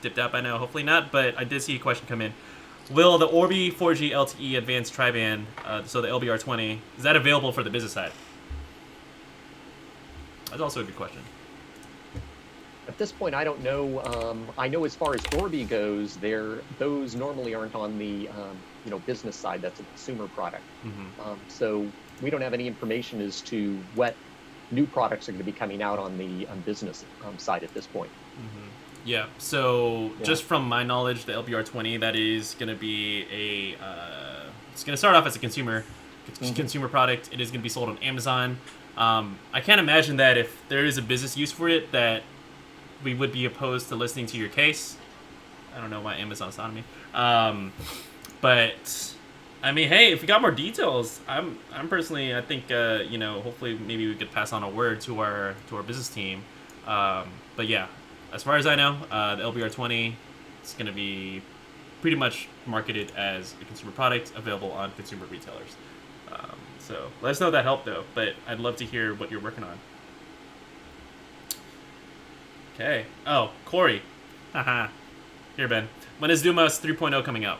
dipped out by now. Hopefully not. But I did see a question come in. Will the Orbi 4G LTE Advanced Tri-Band, so the LBR20, is that available for the business side? That's also a good question. At this point, I don't know. I know as far as Orbi goes, those normally aren't on the business side. That's a consumer product. Mm-hmm. So we don't have any information as to what new products are going to be coming out on the business side at this point. Mm-hmm. Yeah, so just from my knowledge, the LBR20, that is going to be it's going to start off as a consumer product. It is going to be sold on Amazon. I can't imagine that if there is a business use for it, that we would be opposed to listening to your case. I don't know why Amazon's on me. But, I mean, hey, if we got more details, I'm personally, I think, hopefully maybe we could pass on a word to our business team. But yeah. As far as I know, the LBR20 is going to be pretty much marketed as a consumer product available on consumer retailers. So let us know if that helped, though. But I'd love to hear what you're working on. Okay. Oh, Corey. Haha. Here, Ben. When is Dumas 3.0 coming out?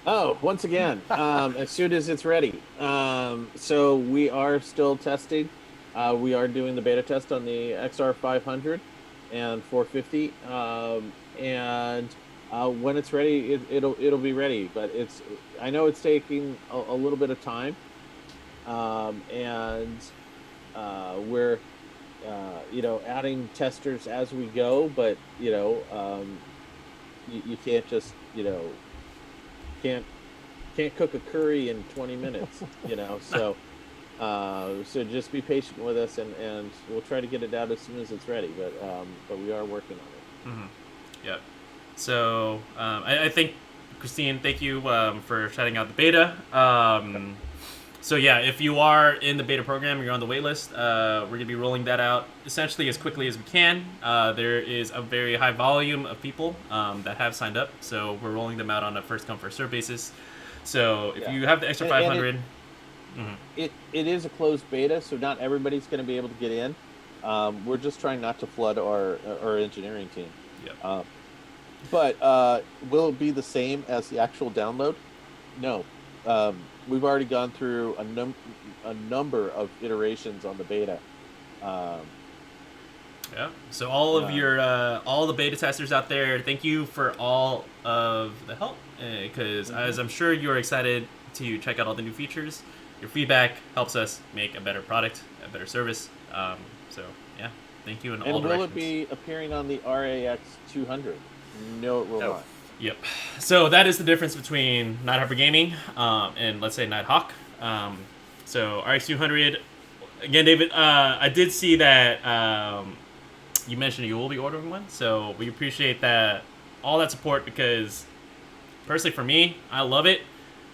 Oh, once again, as soon as it's ready. So we are still testing. We are doing the beta test on the XR500 and 450, and when it's ready, it'll be ready. But I know it's taking a little bit of time, and we're adding testers as we go. But you can't just can't cook a curry in 20 minutes. So. So just be patient with us, and we'll try to get it out as soon as it's ready. But we are working on it. Mm-hmm. Yep. So I think, Christine, thank you for shouting out the beta. So yeah, if you are in the beta program, you're on the wait list. We're gonna be rolling that out essentially as quickly as we can. There is a very high volume of people that have signed up, so we're rolling them out on a first come first serve basis. So if you have the extra 500. Mm-hmm. It is a closed beta, so not everybody's going to be able to get in. We're just trying not to flood our engineering team. Yeah. But will it be the same as the actual download? No. We've already gone through a number of iterations on the beta. Yeah. So all of your all the beta testers out there, thank you for all of the help, because as I'm sure you're excited to check out all the new features. Your feedback helps us make a better product, a better service. So yeah, thank you in all directions. And will it be appearing on the RAX 200? No, it will not. Yep. So that is the difference between Nighthawk for Gaming and let's say Nighthawk. So RX 200. Again, David, I did see that you mentioned you will be ordering one. So we appreciate all that support, because personally for me, I love it.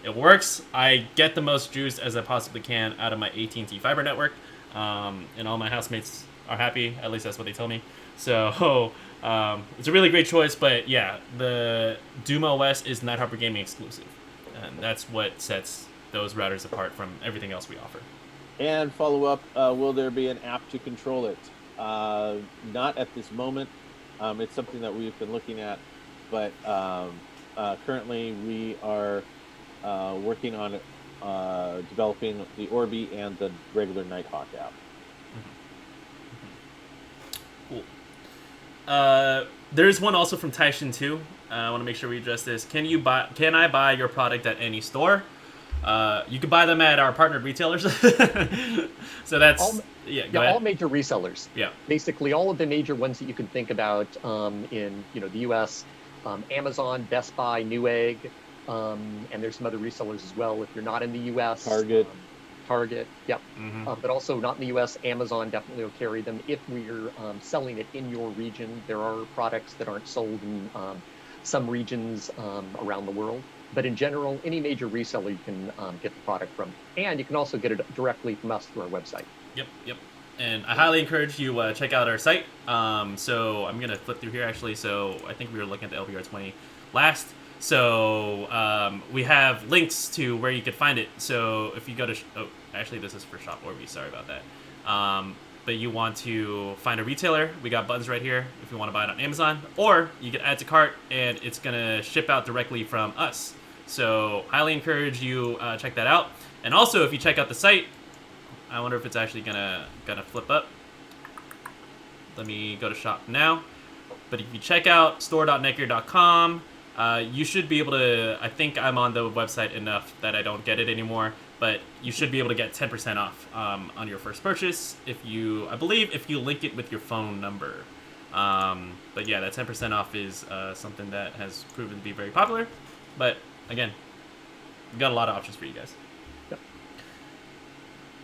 It works. I get the most juice as I possibly can out of my AT&T fiber network, and all my housemates are happy. At least that's what they tell me. So it's a really great choice. But yeah, the Doom OS is Nighthawk Gaming exclusive, and that's what sets those routers apart from everything else we offer. And follow up, will there be an app to control it? Not at this moment. It's something that we've been looking at, but currently we are working on developing the Orbi and the regular Nighthawk app. Cool. There's one also from Taishin too. I want to make sure we address this. Can I buy your product at any store? You can buy them at our partnered retailers. So that's all major resellers. Yeah. Basically, all of the major ones that you can think about in the U.S. Amazon, Best Buy, Newegg, and there's some other resellers as well. If you're not in the U.S., Target, yep. But also not in the U.S. Amazon definitely will carry them. If we're selling it in your region, there are products that aren't sold in some regions around the world. But in general, any major reseller you can get the product from. And you can also get it directly from us through our website. Yep. And I highly encourage you check out our site. So I'm going to flip through here, actually. So I think we were looking at the LVR20 last. So we have links to where you could find it. So if you go to... actually, this is for Shop Orbi. Sorry about that. But you want to find a retailer, we got buttons right here if you want to buy it on Amazon. Or you can add to cart, and it's going to ship out directly from us. So highly encourage you check that out. And also, if you check out the site, I wonder if it's actually gonna flip up. Let me go to shop now. But if you check out store.netgear.com, you should be able to. I think I'm on the website enough that I don't get it anymore. But you should be able to get 10% off on your first purchase I believe if you link it with your phone number. But yeah, that 10% off is something that has proven to be very popular. But again, we've got a lot of options for you guys. Yep.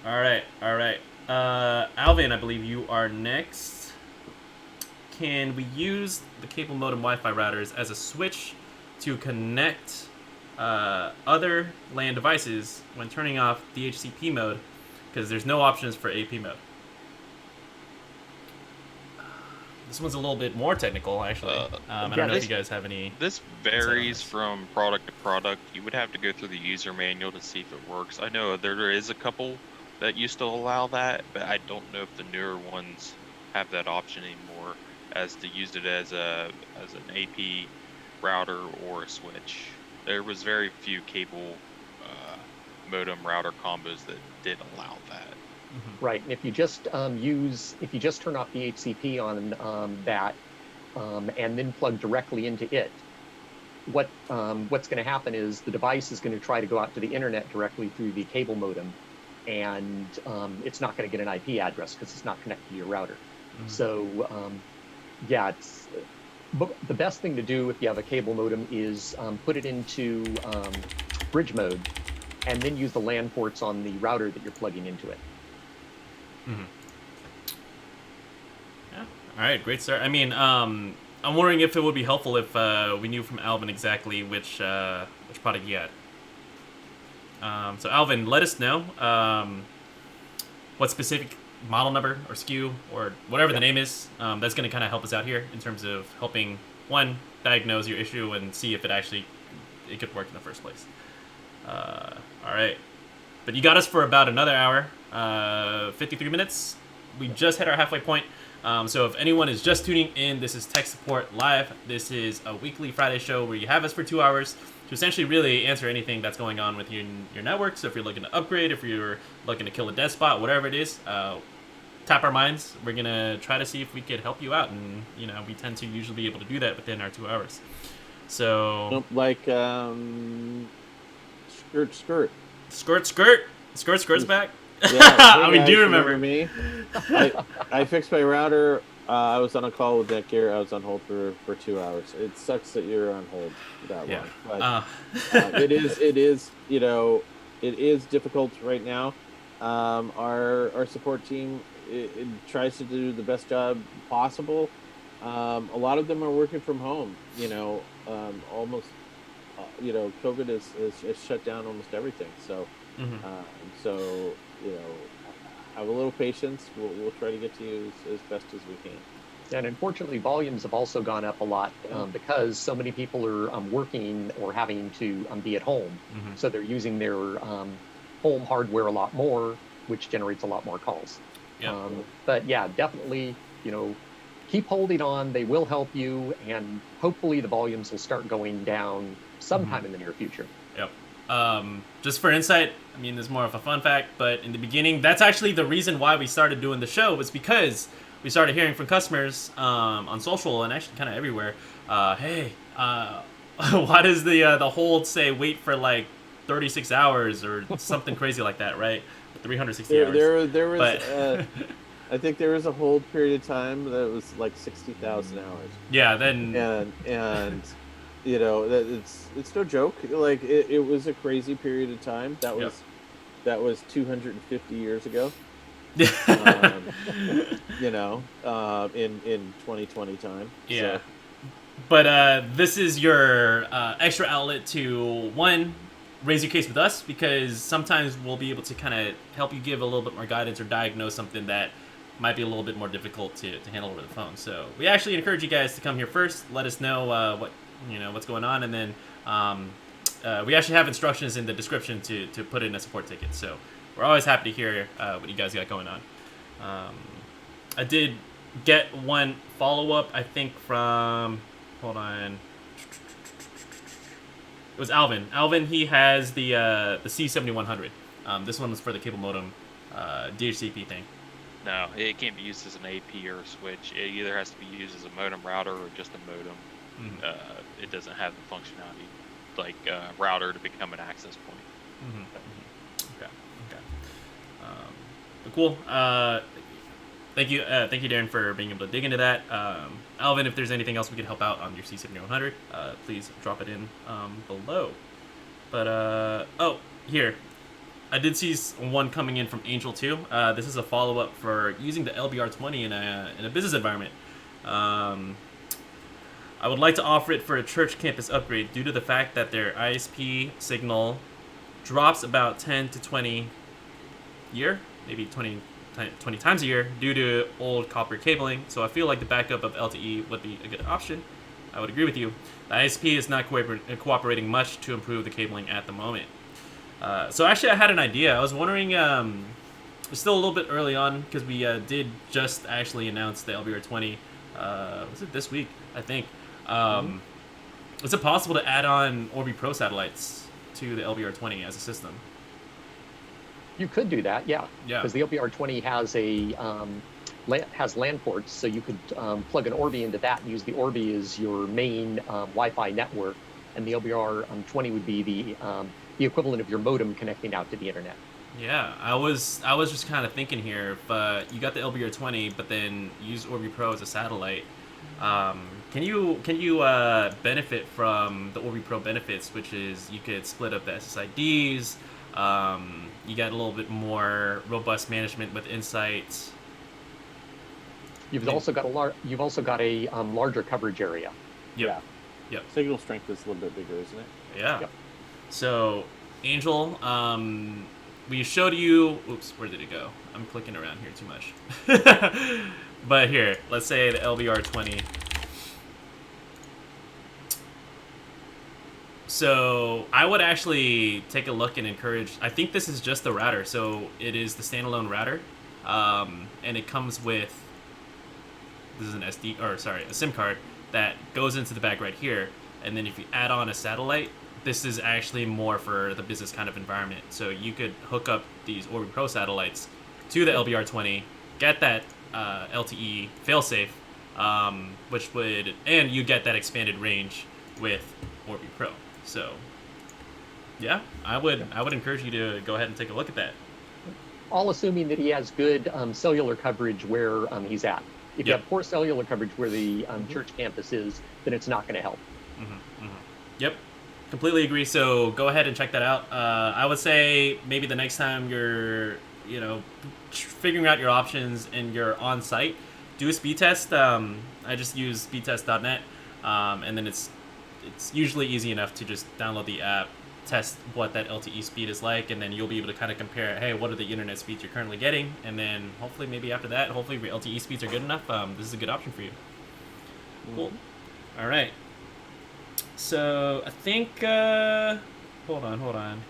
All right. Alvin, I believe you are next. Can we use the cable modem Wi-Fi routers as a switch to connect other LAN devices when turning off DHCP mode? Because there's no options for AP mode. This one's a little bit more technical, actually. I don't know if you guys have any... This varies from product to product. You would have to go through the user manual to see if it works. I know there is a couple that used to allow that, but I don't know if the newer ones have that option anymore, as to use it as an AP router or a switch. There was very few cable modem router combos that did allow that. Right, and if you just turn off the HCP on that, and then plug directly into it, what's going to happen is the device is going to try to go out to the internet directly through the cable modem, and it's not going to get an IP address because it's not connected to your router. So, it's the best thing to do if you have a cable modem is put it into bridge mode, and then use the LAN ports on the router that you're plugging into it. Yeah. All right, great start. I mean, I'm wondering if it would be helpful if we knew from Alvin exactly which product he had. So Alvin, let us know what specific model number or SKU or whatever the name is. That's going to kind of help us out here in terms of helping, one, diagnose your issue and see if it could work in the first place. All right. But you got us for about another hour, 53 minutes. We just hit our halfway point. So if anyone is just tuning in, this is Tech Support Live. This is a weekly Friday show where you have us for 2 hours to essentially really answer anything that's going on with your network. So if you're looking to upgrade, if you're looking to kill a dead spot, whatever it is, tap our minds. We're going to try to see if we could help you out. And, we tend to usually be able to do that within our 2 hours. So... Like, Skirt's back. Yeah, I mean, do you remember me? I fixed my router. I was on a call with Netgear. I was on hold for 2 hours. It sucks that you're on hold that long, but it is difficult right now. Our support team it tries to do the best job possible. A lot of them are working from home. Almost COVID has shut down almost everything. So, Mhm. so you know, have a little patience. We'll try to get to you as best as we can. And unfortunately, volumes have also gone up a lot because so many people are working or having to be at home. Mhm. So they're using their home hardware a lot more, which generates a lot more calls. Yep. But yeah, definitely, keep holding on. They will help you, and hopefully the volumes will start going down sometime in the near future. Yep. Just for insight, I mean, this is more of a fun fact, but in the beginning, that's actually the reason why we started doing the show, was because we started hearing from customers on social and actually kind of everywhere. Hey, why does the hold say wait for like 36 hours or something crazy like that, right? 360 hours. There was But I think there was a hold period of time that was like 60,000 hours. yeah, then And that it's no joke. Like it was a crazy period of time. That was 250 years ago. In 2020 time. Yeah. So. But this is your extra outlet to, one, raise your case with us, because sometimes we'll be able to kind of help you give a little bit more guidance or diagnose something that might be a little bit more difficult to handle over the phone. So we actually encourage you guys to come here first, let us know what's going on, and then we actually have instructions in the description to put in a support ticket. So we're always happy to hear what you guys got going on. I did get one follow-up, I think, from... Hold on. It was Alvin. Alvin, he has the C7100. This one was for the cable modem DHCP thing. No, it can't be used as an AP or a switch. It either has to be used as a modem router or just a modem. Mm-hmm. It doesn't have the functionality like router to become an access point. Mm-hmm. Okay. But cool. Thank you, Darren, for being able to dig into that. Alvin, if there's anything else we could help out on your C7100, please drop it in below. But here, I did see one coming in from Angel too. This is a follow-up for using the LBR20 in a business environment. I would like to offer it for a church campus upgrade due to the fact that their ISP signal drops about 10 to 20 year, maybe 20 times a year due to old copper cabling, so I feel like the backup of LTE would be a good option. I would agree with you. The ISP is not cooperating much to improve the cabling at the moment. So actually I had an idea. I was wondering, it's still a little bit early on because we did just actually announce the LBR20, was it this week, I think. Is it possible to add on Orbi Pro satellites to the LBR20 as a system? You could do that, yeah. Because the LBR20 has LAN ports, so you could plug an Orbi into that and use the Orbi as your main Wi-Fi network, and the LBR20 would be the equivalent of your modem connecting out to the internet. Yeah, I was just kind of thinking here, if you got the LBR20, but then use Orbi Pro as a satellite, can you benefit from the Orbi Pro benefits, which is you could split up the SSIDs. You got a little bit more robust management with insights. You've also got a larger coverage area. Yep. Yeah. Signal strength is a little bit bigger, isn't it? Yeah. Yep. So, Angel, we showed you. Oops, where did it go? I'm clicking around here too much. But here, let's say the LBR20. So I would actually take a look and encourage. I think this is just the router, so it is the standalone router, and it comes with. This is a SIM card that goes into the bag right here, and then if you add on a satellite, this is actually more for the business kind of environment. So you could hook up these Orbi Pro satellites to the LBR20, get that LTE failsafe, and you get that expanded range with Orbi Pro. So, yeah, I would encourage you to go ahead and take a look at that. All assuming that he has good cellular coverage where he's at. If you have poor cellular coverage where the church campus is, then it's not going to help. Yep, completely agree. So go ahead and check that out. I would say maybe the next time you're, figuring out your options and you're on site, do a speed test. I just use speedtest.net, and then it's it's usually easy enough to just download the app, test what that LTE speed is like, and then you'll be able to kind of compare, hey, what are the internet speeds you're currently getting, and then hopefully maybe after that, hopefully if your LTE speeds are good enough, this is a good option for you. Cool. All right. So I think, hold on.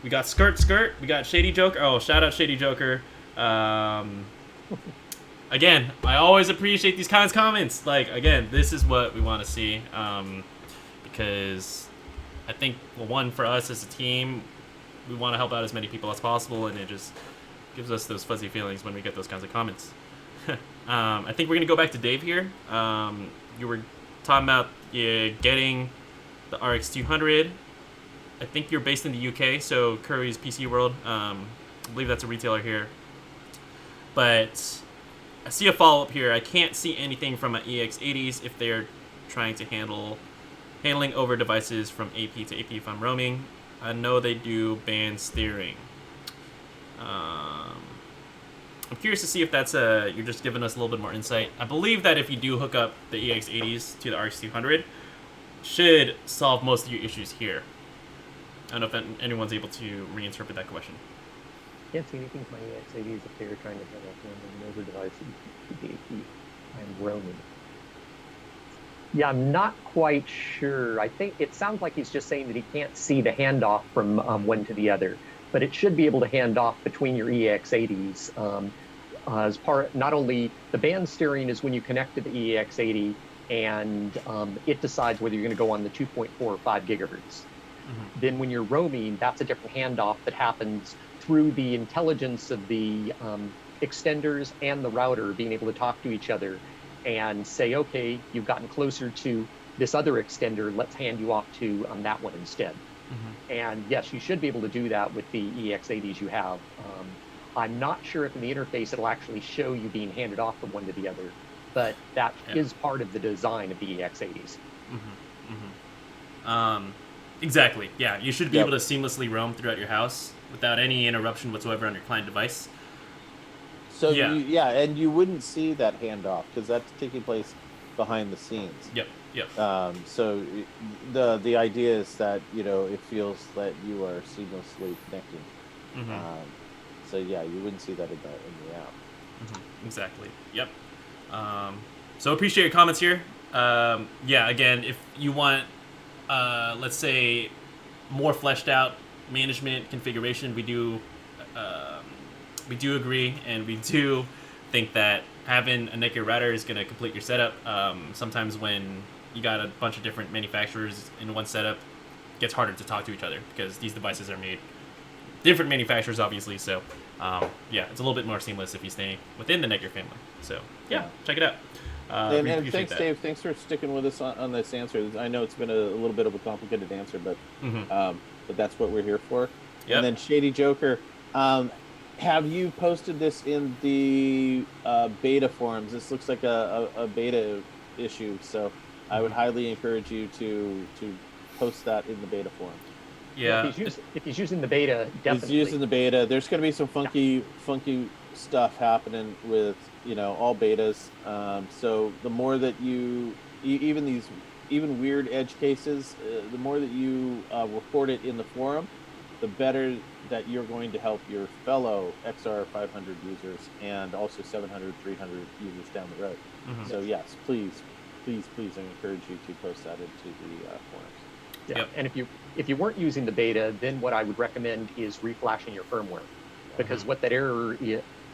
We got Skirt. We got Shady Joker. Oh, shout out Shady Joker. Again, I always appreciate these kinds of comments. Like, again, this is what we want to see. Because I think, well, one, for us as a team, we want to help out as many people as possible, and it just gives us those fuzzy feelings when we get those kinds of comments. I think we're going to go back to Dave here. You were talking about getting the RX 200. I think you're based in the UK, so Curry's PC World. I believe that's a retailer here. But I see a follow-up here. I can't see anything from my EX80s if they're trying to handling over devices from AP to AP if I'm roaming. I know they do band steering. I'm curious to see if that's you're just giving us a little bit more insight. I believe that if you do hook up the EX80s to the RX 200, should solve most of your issues here. I don't know if anyone's able to reinterpret that question. Can't see anything from my EX80s if they're trying to have a over device to the AP. I'm roaming. Yeah, I'm not quite sure. I think it sounds like he's just saying that he can't see the handoff from one to the other, but it should be able to hand off between your EX80s. As part, not only the band steering is when you connect to the EX80, and it decides whether you're going to go on the 2.4 or 5 gigahertz. Mm-hmm. Then when you're roaming, that's a different handoff that happens through the intelligence of the extenders and the router being able to talk to each other and say, okay, you've gotten closer to this other extender, let's hand you off to that one instead. Mm-hmm. And yes, you should be able to do that with the EX80s you have. I'm not sure if in the interface it'll actually show you being handed off from one to the other, but that is part of the design of the EX80s. Mm-hmm. Mm-hmm. Exactly, yeah. You should be able to seamlessly roam throughout your house without any interruption whatsoever on your client device. So, and you wouldn't see that handoff because that's taking place behind the scenes. Yep. So the idea is that, it feels that you are seamlessly connected. Mm-hmm. So, you wouldn't see that in the app. Mm-hmm. Exactly, yep. So appreciate your comments here. Again, if you want, let's say, more fleshed out management configuration, we do agree, and we do think that having a Netgear router is going to complete your setup. Sometimes when you got a bunch of different manufacturers in one setup, it gets harder to talk to each other because these devices are made different manufacturers, obviously. So, it's a little bit more seamless if you stay within the Netgear family. So, check it out. And thanks, Dave. Thanks for sticking with us on this answer. I know it's been a little bit of a complicated answer, but that's what we're here for. Yep. And then Shady Joker, have you posted this in the beta forums? This looks like a beta issue, so I would highly encourage you to post that in the beta forum. Yeah. If he's using the beta, definitely. He's using the beta. There's going to be some funky stuff happening with all betas. So the more that you even weird edge cases, the more that you report it in the forum, the better that you're going to help your fellow XR 500 users and also 700, 300 users down the road. Mm-hmm. So yes, please, I encourage you to post that into the forums. Yeah, yep. And if you weren't using the beta, then what I would recommend is reflashing your firmware, because what that error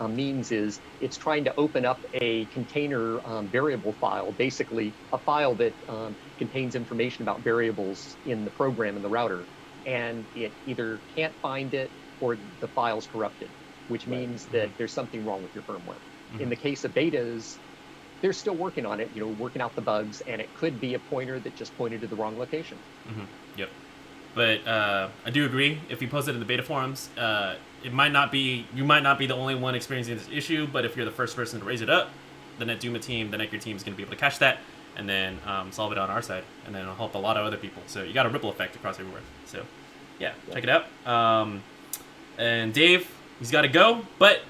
means is it's trying to open up a container variable file, basically a file that contains information about variables in the program in the router, and it either can't find it or the file's corrupted, which means that there's something wrong with your firmware. Mm-hmm. In the case of betas, they're still working on it, working out the bugs, and it could be a pointer that just pointed to the wrong location. Mm-hmm. Yep. But I do agree. If you post it in the beta forums, you might not be the only one experiencing this issue, but if you're the first person to raise it up, the NetDuma team, the Netgear team is going to be able to catch that and then solve it on our side, and then it'll help a lot of other people. So you got a ripple effect across everywhere. So check it out. And Dave, he's got to go, but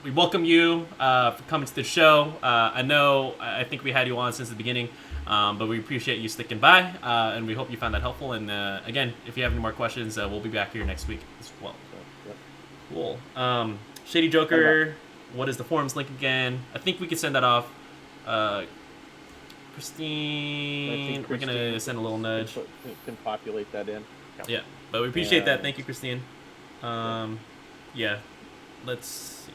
we welcome you for coming to the show. I think we had you on since the beginning, but we appreciate you sticking by, and we hope you found that helpful. And again, if you have any more questions, we'll be back here next week as well. Yep. Cool. Shady Joker, what is the forums link again? I think we can send that off. Christine, we're going to send a little nudge. Can populate that in. Yeah, but we appreciate that. Thank you, Christine. Yeah, let's see.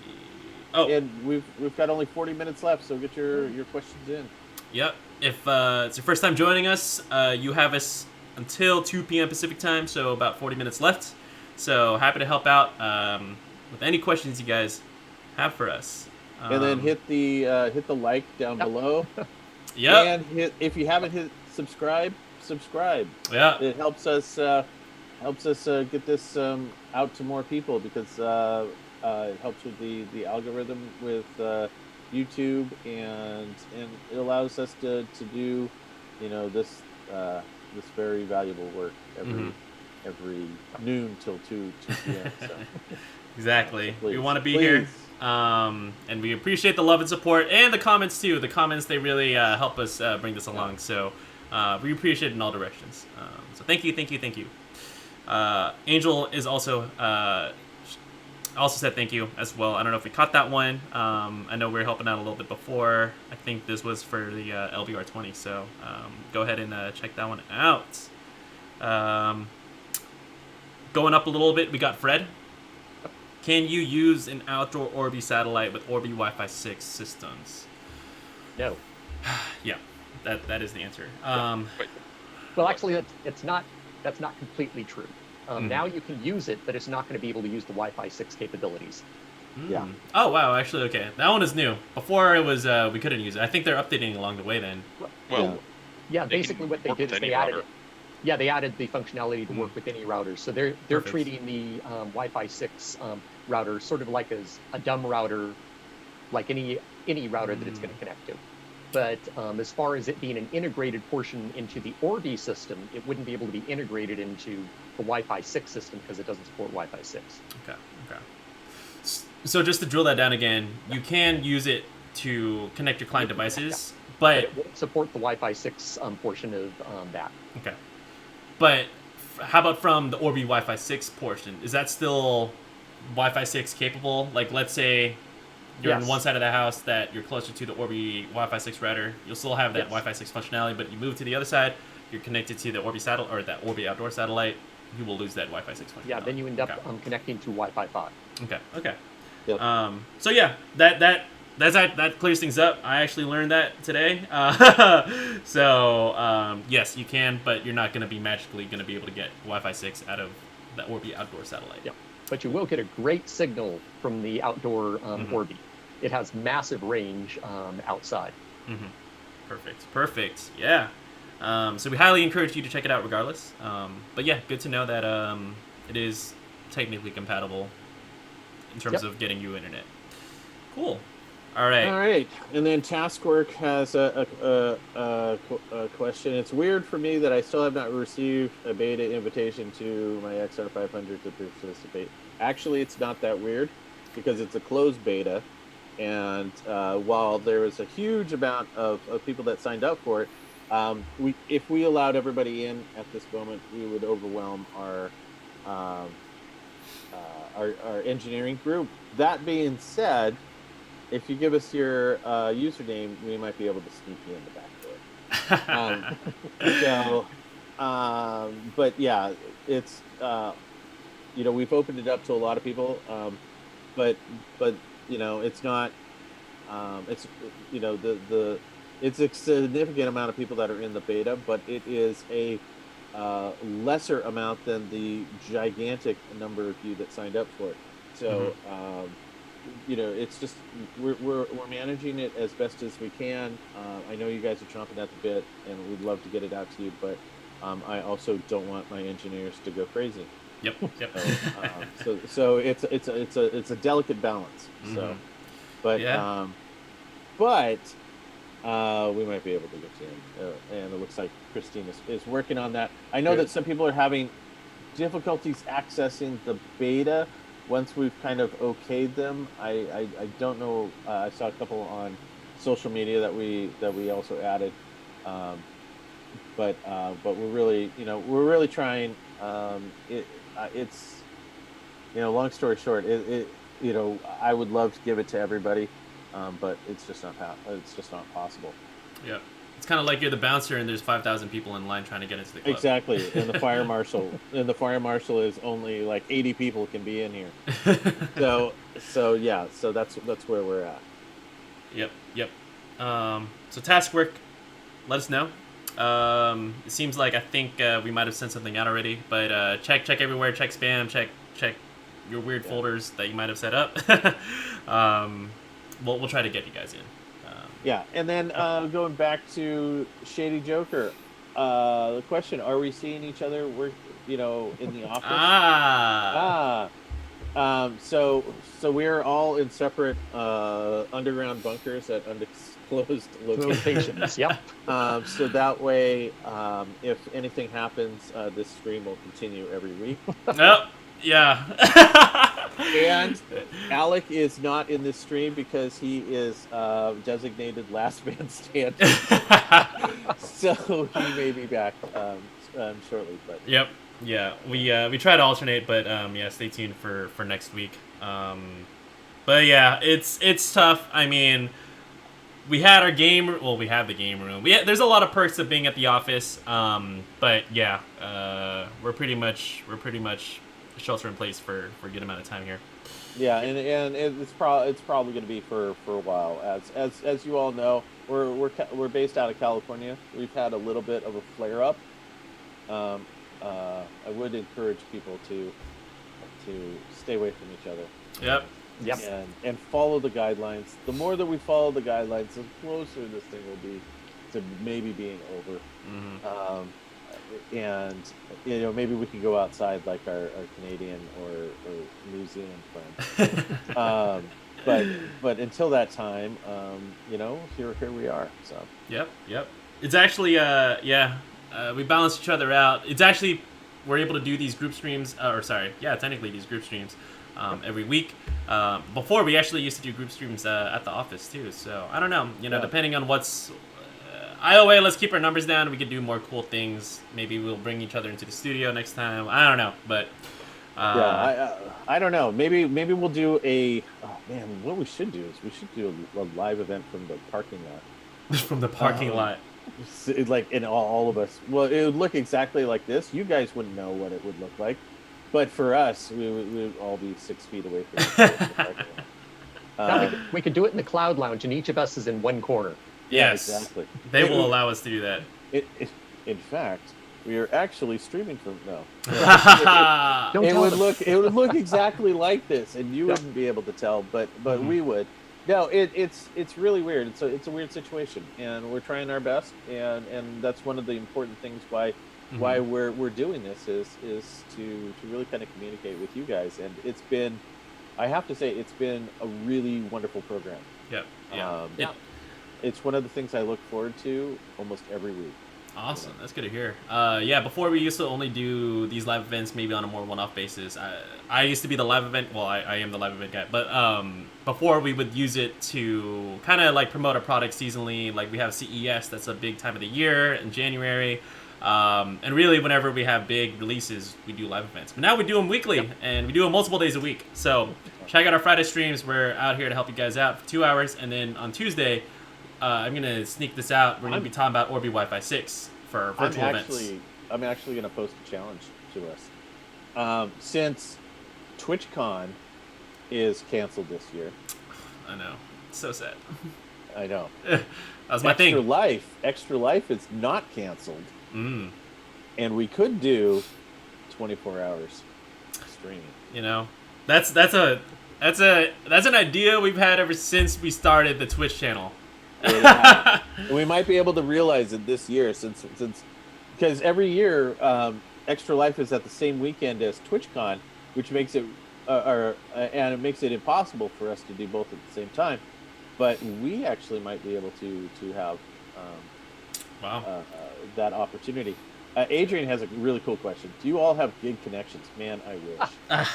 Oh, and we've got only 40 minutes left, so get your questions in. Yep. If it's your first time joining us, you have us until 2 p.m. Pacific time, so about 40 minutes left. So happy to help out with any questions you guys have for us. And then hit the like down below. Yeah. And if you haven't hit subscribe. Yeah. It helps us get this out to more people, because it helps with the algorithm with YouTube, and it allows us to do, this very valuable work every noon till 2 p.m. So. Exactly. Please, we want to be here. And we appreciate the love and support, and the comments too. The comments, they really help us bring this along. So we appreciate it in all directions. So thank you. Angel is also said thank you as well. I don't know if we caught that one. I know we were helping out a little bit before. I think this was for the LBR 20. So go ahead and check that one out. Going up a little bit, we got Fred. Can you use an outdoor Orbi satellite with Orbi Wi-Fi 6 systems? No. Yeah, that is the answer. Well, actually, that's not completely true. Now you can use it, but it's not going to be able to use the Wi-Fi 6 capabilities. Yeah. Oh wow, actually, okay, that one is new. Before it was we couldn't use it. I think they're updating along the way then. Well, yeah. Basically, what they did is they added it. Yeah, they added the functionality to work with any router. So they're treating the Wi-Fi 6 router sort of like as a dumb router, like any router that it's going to connect to. But as far as it being an integrated portion into the Orbi system, it wouldn't be able to be integrated into the Wi-Fi 6 system because it doesn't support Wi-Fi 6. Okay. So just to drill that down again, you can use it to connect your client devices, but it won't support the Wi-Fi 6 portion of that. Okay. But how about from the Orbi Wi-Fi 6 portion? Is that still Wi-Fi 6 capable? Like, let's say you're on one side of the house that you're closer to the Orbi Wi-Fi 6 router. You'll still have that Wi-Fi 6 functionality, but you move to the other side, you're connected to the Orbi satellite or that Orbi outdoor satellite. You will lose that Wi-Fi 6 functionality. Yeah, then you end up connecting to Wi-Fi 5. Okay. Yep. So yeah, that clears things up. I actually learned that today. So yes, you can, but you're not going to be magically going to be able to get Wi-Fi 6 out of the Orbi outdoor satellite. Yeah, but you will get a great signal from the outdoor Orbi. It has massive range outside. Perfect. Yeah. So we highly encourage you to check it out regardless. But yeah, good to know that it is technically compatible in terms of getting you internet. Cool. All right. And then Taskwork has a question. It's weird for me that I still have not received a beta invitation to my XR500 to participate. Actually, it's not that weird because it's a closed beta. And while there was a huge amount of people that signed up for it, if we allowed everybody in at this moment, we would overwhelm our engineering group. That being said, if you give us your username, we might be able to sneak you in the back door. But yeah, it's we've opened it up to a lot of people, but it's not. It's a significant amount of people that are in the beta, but it is a lesser amount than the gigantic number of you that signed up for it. So, it's just we're managing it as best as we can. I know you guys are chomping at the bit, and we'd love to get it out to you, but I also don't want my engineers to go crazy. Yep. So it's a delicate balance. So, but we might be able to get you in, and it looks like Christine is working on that. I know that some people are having difficulties accessing the beta once we've kind of okayed them, I don't know. I saw a couple on social media that we also added, um, but we're really we're really trying. It's long story short, I would love to give it to everybody, but it's just not possible. Yeah. It's kind of like you're the bouncer and there's 5,000 people in line trying to get into the club. Exactly, and the fire marshal is only like 80 people can be in here. So yeah, so that's where we're at. Yep. So task work, let us know. It seems like I think we might have sent something out already, but check everywhere, check spam, check your weird folders that you might have set up. We'll try to get you guys in. Yeah, and then going back to Shady Joker, the question: are we seeing each other? In the office. So we're all in separate underground bunkers at undisclosed locations. Yep. So that way, if anything happens, this stream will continue every week. Oh, yeah. And Alec is not in this stream because he is designated last man standing. So he may be back shortly. But Yep. Yeah. We try to alternate, but yeah, stay tuned for next week. But yeah, it's tough. I mean, we had our game. Well, we have the game room. There's a lot of perks of being at the office. But yeah, we're pretty much shelter in place for a good amount of time here. Yeah, and it's probably going to be for a while. As you all know, we're based out of California. We've had a little bit of a flare up. I would encourage people to stay away from each other. Yep. And follow the guidelines. The more that we follow the guidelines, the closer this thing will be to maybe being over. Mm-hmm. And maybe we can go outside like our Canadian or New Zealand friends. But until that time, here we are. So Yep. It's actually we balance each other out. It's actually we're able to do these group streams, technically these group streams every week. Before we actually used to do group streams at the office too. So I don't know, depending on what's IOA, let's keep our numbers down. We could do more cool things.Maybe we'll bring each other into the studio next time. I don't know, but I don't know. Maybe we'll do what we should do is we should do a live event from the parking lot. From the parking lot. Like in all of us. Well, it would look exactly like this. You guys wouldn't know what it would look like, but for us, we would all be 6 feet away from the parking lot. We could do it in the cloud lounge, and each of us is in one corner. Yes, exactly. They will allow us to do that. In fact, we are actually streaming from It would look exactly like this, and you wouldn't be able to tell, but we would. No, it's really weird. It's a weird situation, and we're trying our best, and that's one of the important things why we're doing this is to really kind of communicate with you guys, and I have to say it's been a really wonderful program. Yeah. It's one of the things I look forward to almost every week. Awesome. That's good to hear. Before we used to only do these live events maybe on a more one-off basis. I used to be the live event. Well, I am the live event guy. But before we would use it to kind of like promote a product seasonally. Like we have CES. That's a big time of the year in January. And really whenever we have big releases, we do live events. But now we do them weekly and we do them multiple days a week. So check out our Friday streams. We're out here to help you guys out for 2 hours. And then on Tuesday, I'm going to sneak this out. We're going to be talking about Orbi Wi-Fi 6 for virtual events. I'm actually going to post a challenge to us. Since TwitchCon is canceled this year. I know. It's so sad. I know. That was my thing. Extra Life is not canceled. Mm. And we could do 24 hours streaming. That's an idea we've had ever since we started the Twitch channel. We might be able to realize it this year since because every year Extra Life is at the same weekend as TwitchCon, which makes it and it makes it impossible for us to do both at the same time. But we actually might be able to have that opportunity. Adrian has a really cool question. Do you all have gig connections? Man, I wish.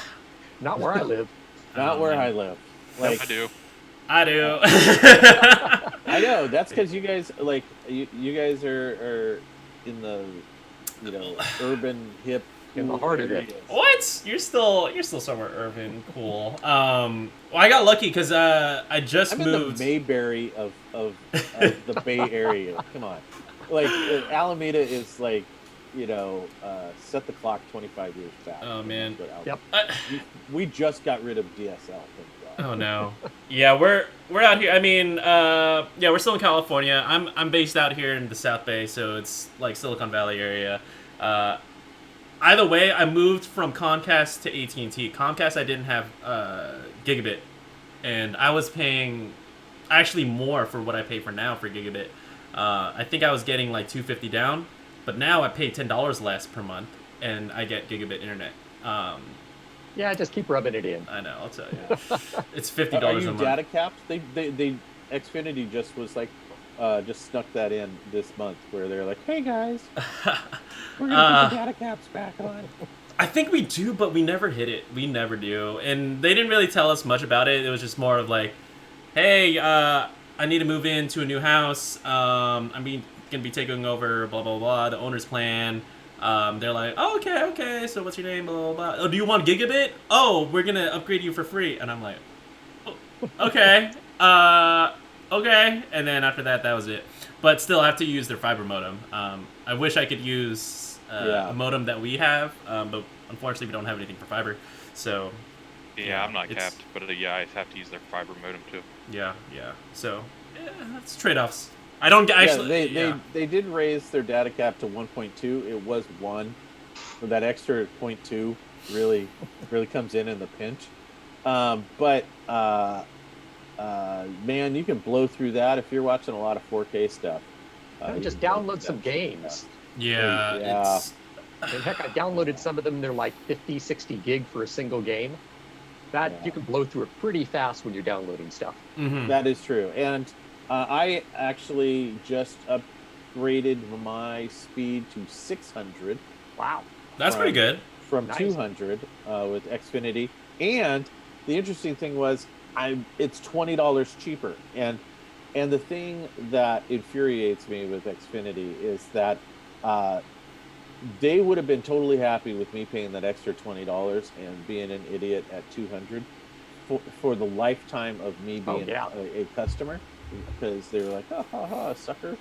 Not where I live. Not where man. I live. Like I do. I do. I know that's because you guys like you guys are in the urban hip In the cool heart of it. areas. What? You're still somewhere urban, cool. Well, I got lucky because I just I'm moved. in the Mayberry of the Bay Area. Come on, like Alameda is like set the clock 25 years back. Oh and man. that's what Alameda- Yep. we just got rid of DSL. Thank God. Oh no. Yeah, we're out here. I mean, yeah, we're still in California. I'm based out here in the South Bay, so it's like Silicon Valley area. Either way, I moved from Comcast to AT&T. Comcast, I didn't have gigabit, and I was paying actually more for what I pay for now for gigabit. I think I was getting like $250 down, but now I pay $10 less per month, and I get gigabit internet. Yeah, just keep rubbing it in. I know, I'll tell you. It's $50 Are a you month. data capped? They Xfinity just was like just snuck that in this month where they're like, hey guys, we're gonna put the data caps back on. I think we do, but we never hit it. We never do. And they didn't really tell us much about it. It was just more of like, hey, I need to move into a new house. I'm going to be taking over blah, blah, blah, the owner's plan. They're like, oh, okay, so what's your name, blah, blah, blah. Oh, do you want gigabit? Oh, we're going to upgrade you for free. And I'm like, oh, okay, okay. And then after that, that was it. But still, I have to use their fiber modem. I wish I could use a modem that we have, but unfortunately, we don't have anything for fiber. So, Yeah, I'm not capped, but yeah, I have to use their fiber modem too. yeah. So, yeah, that's trades-offs. I don't actually. They did raise their data cap to 1.2. It was 1. So that extra 0.2 really comes in the pinch. But man, you can blow through that if you're watching a lot of 4K stuff. Just download some games. Yeah. It's, and heck, I downloaded some of them. They're like 50, 60 gig for a single game. You can blow through it pretty fast when you're downloading stuff. mm-hmm. That is true. And I actually just upgraded my speed to 600. Wow. That's pretty good. From Nice. 200 with Xfinity. And the interesting thing was it's $20 cheaper. And the thing that infuriates me with Xfinity is that they would have been totally happy with me paying that extra $20 and being an idiot at 200 for the lifetime of me being a customer, because they were like, ha ha ha, sucker.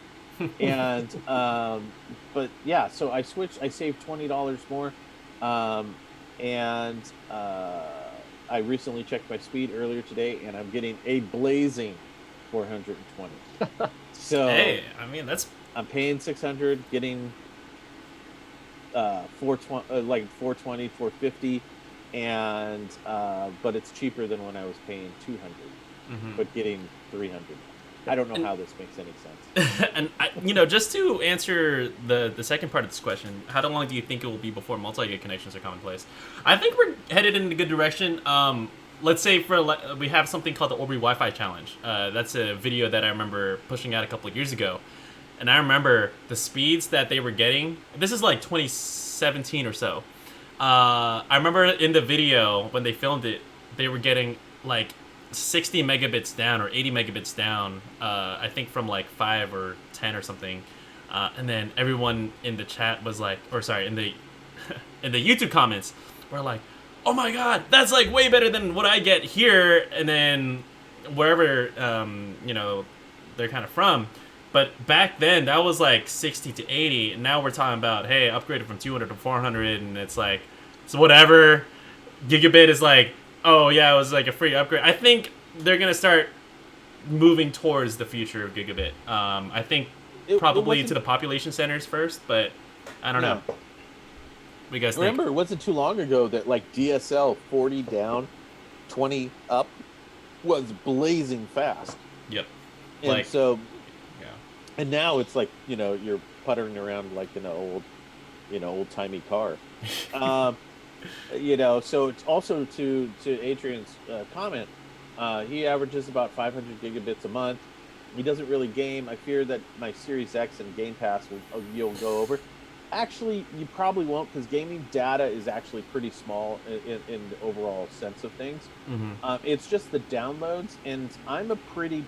And but yeah, so I switched. I saved $20 more, and I recently checked my speed earlier today, and I'm getting a blazing 420. So Hey, I mean I'm paying 600, getting 420, like 420, 450, and but it's cheaper than when I was paying 200, but getting 300. I don't know how this makes any sense. And just to answer the second part of this question, how long do you think it will be before multi-gig connections are commonplace? I think we're headed in a good direction. Let's say we have something called the Aubrey Wi-Fi Challenge. That's a video that I remember pushing out a couple of years ago. And I remember the speeds that they were getting. This is like 2017 or so. I remember in the video when they filmed it, they were getting like 60 megabits down or 80 megabits down. I think from like 5 or 10 or something. And then everyone in the chat was like, or sorry, in the in the YouTube comments were like, "Oh my God, that's like way better than what I get here." And then wherever they're kind of from. But back then, that was like 60 to 80, and now we're talking about, hey, upgraded from 200 to 400, and it's like, so whatever. Gigabit is like, oh yeah, it was like a free upgrade. I think they're going to start moving towards the future of gigabit. I think probably to the population centers first, but I don't know. What do you guys think? Remember, it wasn't too long ago that like DSL 40 down, 20 up was blazing fast. Yep. And so... And now it's like, you're puttering around like in an old-timey car. So it's also to Adrian's comment, he averages about 500 gigabits a month. He doesn't really game. I fear that my Series X and Game Pass you'll go over. Actually, you probably won't, because gaming data is actually pretty small in the overall sense of things. Mm-hmm. It's just the downloads, and I'm a pretty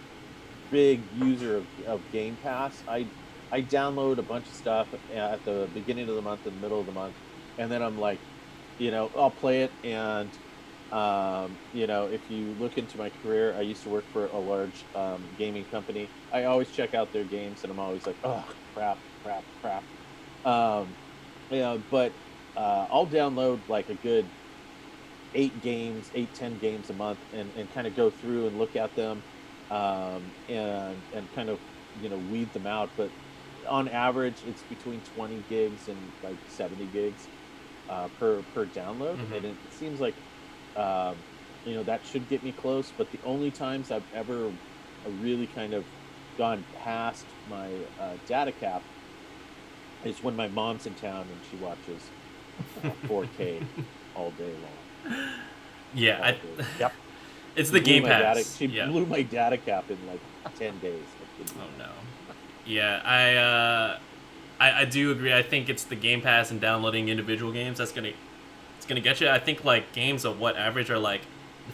big user of Game Pass. I download a bunch of stuff at the beginning of the month and the middle of the month, and then I'm like, I'll play it. And if you look into my career, I used to work for a large gaming company. I always check out their games, and I'm always like, oh, crap, crap, crap. But I'll download like a good 10 games a month, and kind of go through and look at them, and kind of weed them out. But on average, it's between 20 gigs and like 70 gigs per download, Mm-hmm. and it seems like that should get me close. But the only times I've ever really kind of gone past my data cap is when my mom's in town and she watches 4K all day long. Yeah, All day long. Yep. it's the Game Pass. She Yeah. blew my data cap in like 10 days. Oh no. Yeah, I do agree. I think it's the Game Pass and downloading individual games it's gonna get you. I think like games of what average are like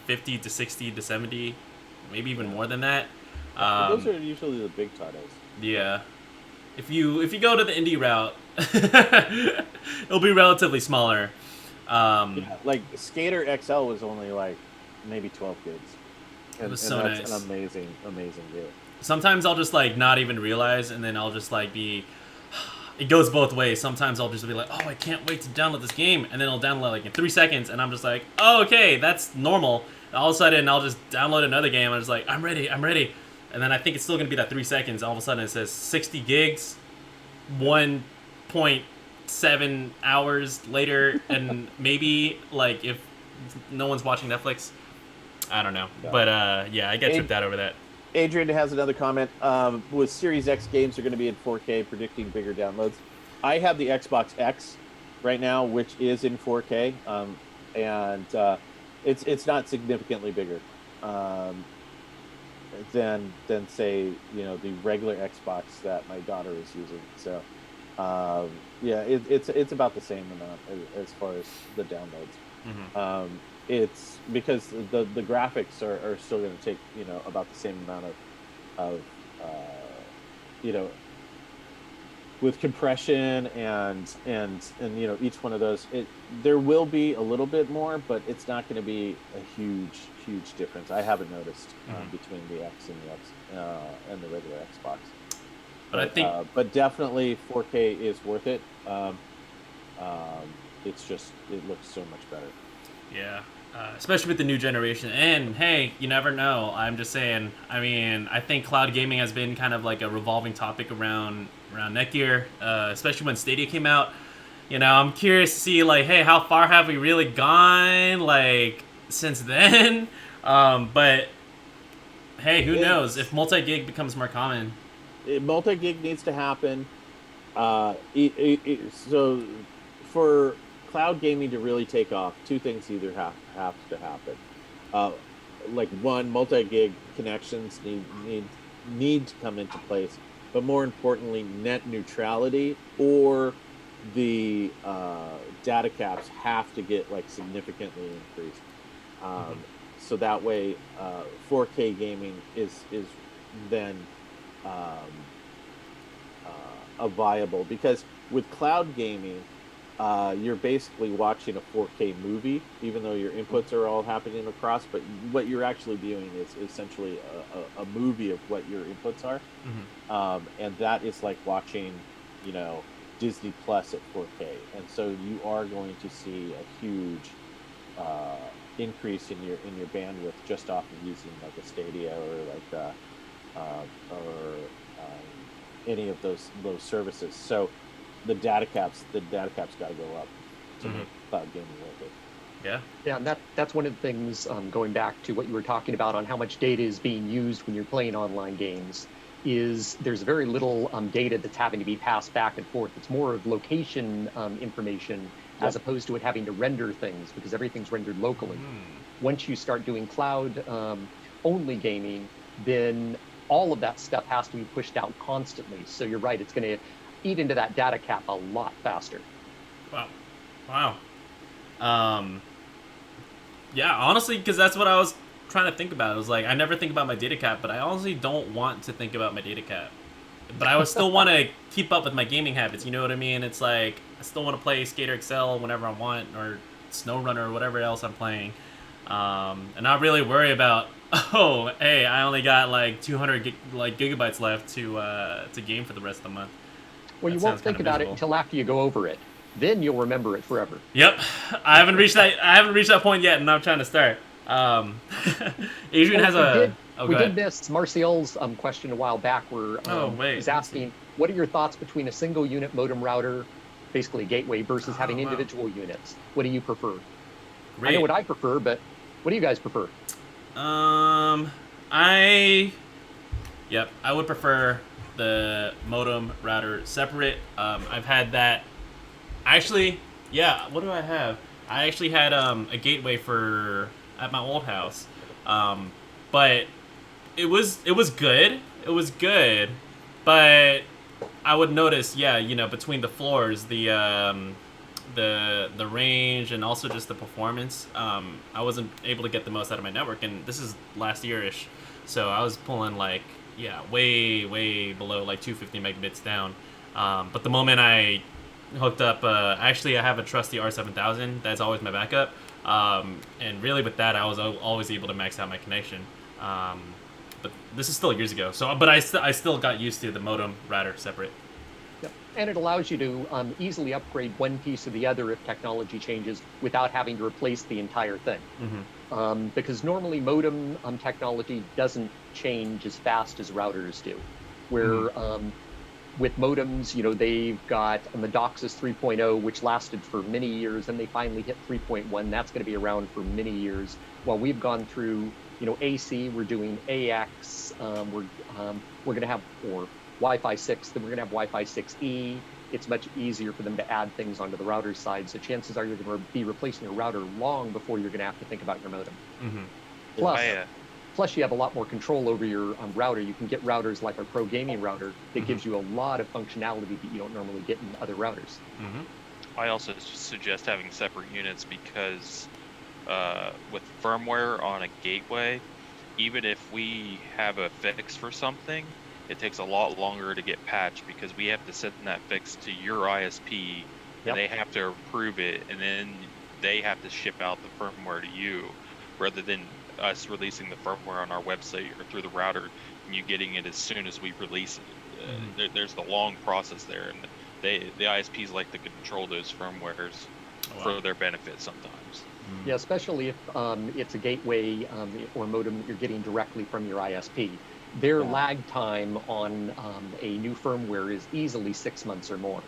50 to 60 to 70, maybe even more than that. Those are usually the big titles. Yeah. If you go to the indie route, it'll be relatively smaller. Like Skater XL was only like maybe 12 gigs. And, was and so that's nice. an amazing game. Sometimes I'll just like not even realize, and then I'll just like be. It goes both ways. Sometimes I'll just be like, oh, I can't wait to download this game, and then I'll download like in 3 seconds, and I'm just like, oh, okay, that's normal. And all of a sudden, I'll just download another game. I'm just like, I'm ready, and then I think it's still gonna be that 3 seconds. All of a sudden, it says 60 gigs, 1.7 hours later, and maybe like if no one's watching Netflix, I don't know. Yeah. But yeah, I get tripped out over that. Adrian has another comment. With Series X games are going to be in 4K, predicting bigger downloads. I have the Xbox X right now, which is in 4K, and it's not significantly bigger than say the regular Xbox that my daughter is using. So yeah, it's about the same amount as far as the downloads. Mm-hmm. It's because the graphics are still going to take about the same amount of with compression and each one of those, there will be a little bit more, but it's not going to be a huge difference. I haven't noticed between the X and the regular Xbox. But I think, but definitely 4K is worth it. It's just it looks so much better. yeah, especially with the new generation. And hey, you never know. I'm just saying. I mean, I think cloud gaming has been kind of like a revolving topic around Netgear, especially when Stadia came out. I'm curious to see like, hey, how far have we really gone like since then? But hey, who knows if multi-gig becomes more common? Multi-gig needs to happen. So for cloud gaming to really take off, two things either have to happen. Like one, multi-gig connections need to come into place, but more importantly, net neutrality, or the data caps have to get like significantly increased. So that way, 4K gaming is then a viable, because with cloud gaming, you're basically watching a 4K movie, even though your inputs are all happening across. But what you're actually viewing is essentially a movie of what your inputs are, and that is like watching, Disney Plus at 4K. And so you are going to see a huge increase in your bandwidth just off of using like a Stadia or any of those services. So the data caps got to go up to make cloud gaming worth it. Yeah, and that's one of the things, going back to what you were talking about on how much data is being used when you're playing online games, is there's very little data that's having to be passed back and forth. It's more of location information as opposed to it having to render things, because everything's rendered locally. Once you start doing cloud only gaming, then all of that stuff has to be pushed out constantly. So you're right, it's going to eat into that data cap a lot faster. Wow. Yeah, honestly, because that's what I was trying to think about. It was like, I never think about my data cap, but I honestly don't want to think about my data cap. But I would still want to keep up with my gaming habits, you know what I mean? It's like, I still want to play Skater XL whenever I want, or SnowRunner, or whatever else I'm playing. And not really worry about, oh, hey, I only got like 200 gigabytes left to game for the rest of the month. Well, you That won't sounds kind think of about it miserable. until after you go over it. Then you'll remember it forever. Yep, I haven't reached that. I haven't reached that point yet, and I'm trying to start. Adrian has a. Oh, We go did ahead. miss Marcial's question a while back, where Oh, wait, he's let me see. asking, what are your thoughts between a single unit modem router, basically a gateway, versus having wow. individual units? What do you prefer? Great. I know what I prefer, but what do you guys prefer? Yep, I would prefer the modem router separate. I've had that. Actually, yeah. What do I have? I actually had a gateway for at my old house, but it was good. It was good, but I would notice, yeah, between the floors, the range and also just the performance. I wasn't able to get the most out of my network, and this is last year-ish, so I was pulling like, yeah, way below like 250 megabits down. But the moment I hooked up, actually I have a trusty R7000. That's always my backup. And really with that, I was always able to max out my connection. But this is still years ago. So, but I still got used to the modem router separate. Yep. And it allows you to easily upgrade one piece or the other if technology changes without having to replace the entire thing. Mm-hmm. Because normally modem technology doesn't change as fast as routers do. Where with modems, they've got the DOCSIS 3.0, which lasted for many years, and they finally hit 3.1. That's going to be around for many years. While we've gone through, AC, we're doing AX, we're going to have, or Wi-Fi 6, then we're going to have Wi-Fi 6E. It's much easier for them to add things onto the router side. So chances are you're going to be replacing a router long before you're going to have to think about your modem. Mm-hmm. Plus, you have a lot more control over your router. You can get routers like our Pro Gaming router that gives you a lot of functionality that you don't normally get in other routers. I also suggest having separate units because with firmware on a gateway, even if we have a fix for something, it takes a lot longer to get patched because we have to send that fix to your ISP, and they have to approve it, and then they have to ship out the firmware to you, rather than us releasing the firmware on our website or through the router and you getting it as soon as we release it. There's the long process there, and the ISPs like to control those firmwares for their benefit sometimes. Yeah, especially if it's a gateway or modem that you're getting directly from your ISP. Their lag time on a new firmware is easily 6 months or more.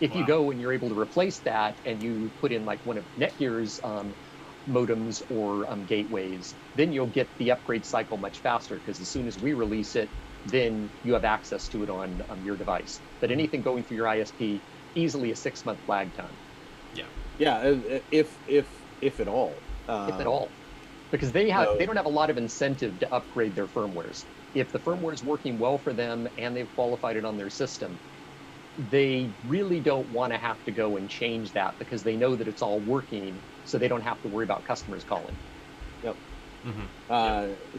If you go and you're able to replace that and you put in like one of Netgear's modems or gateways, then you'll get the upgrade cycle much faster, because as soon as we release it, then you have access to it on your device. But anything going through your ISP, easily a 6-month lag time. Yeah, if at all. If at all. Because they don't have a lot of incentive to upgrade their firmwares. If the firmware is working well for them and they've qualified it on their system, they really don't want to have to go and change that, because they know that it's all working, so they don't have to worry about customers calling. Yep.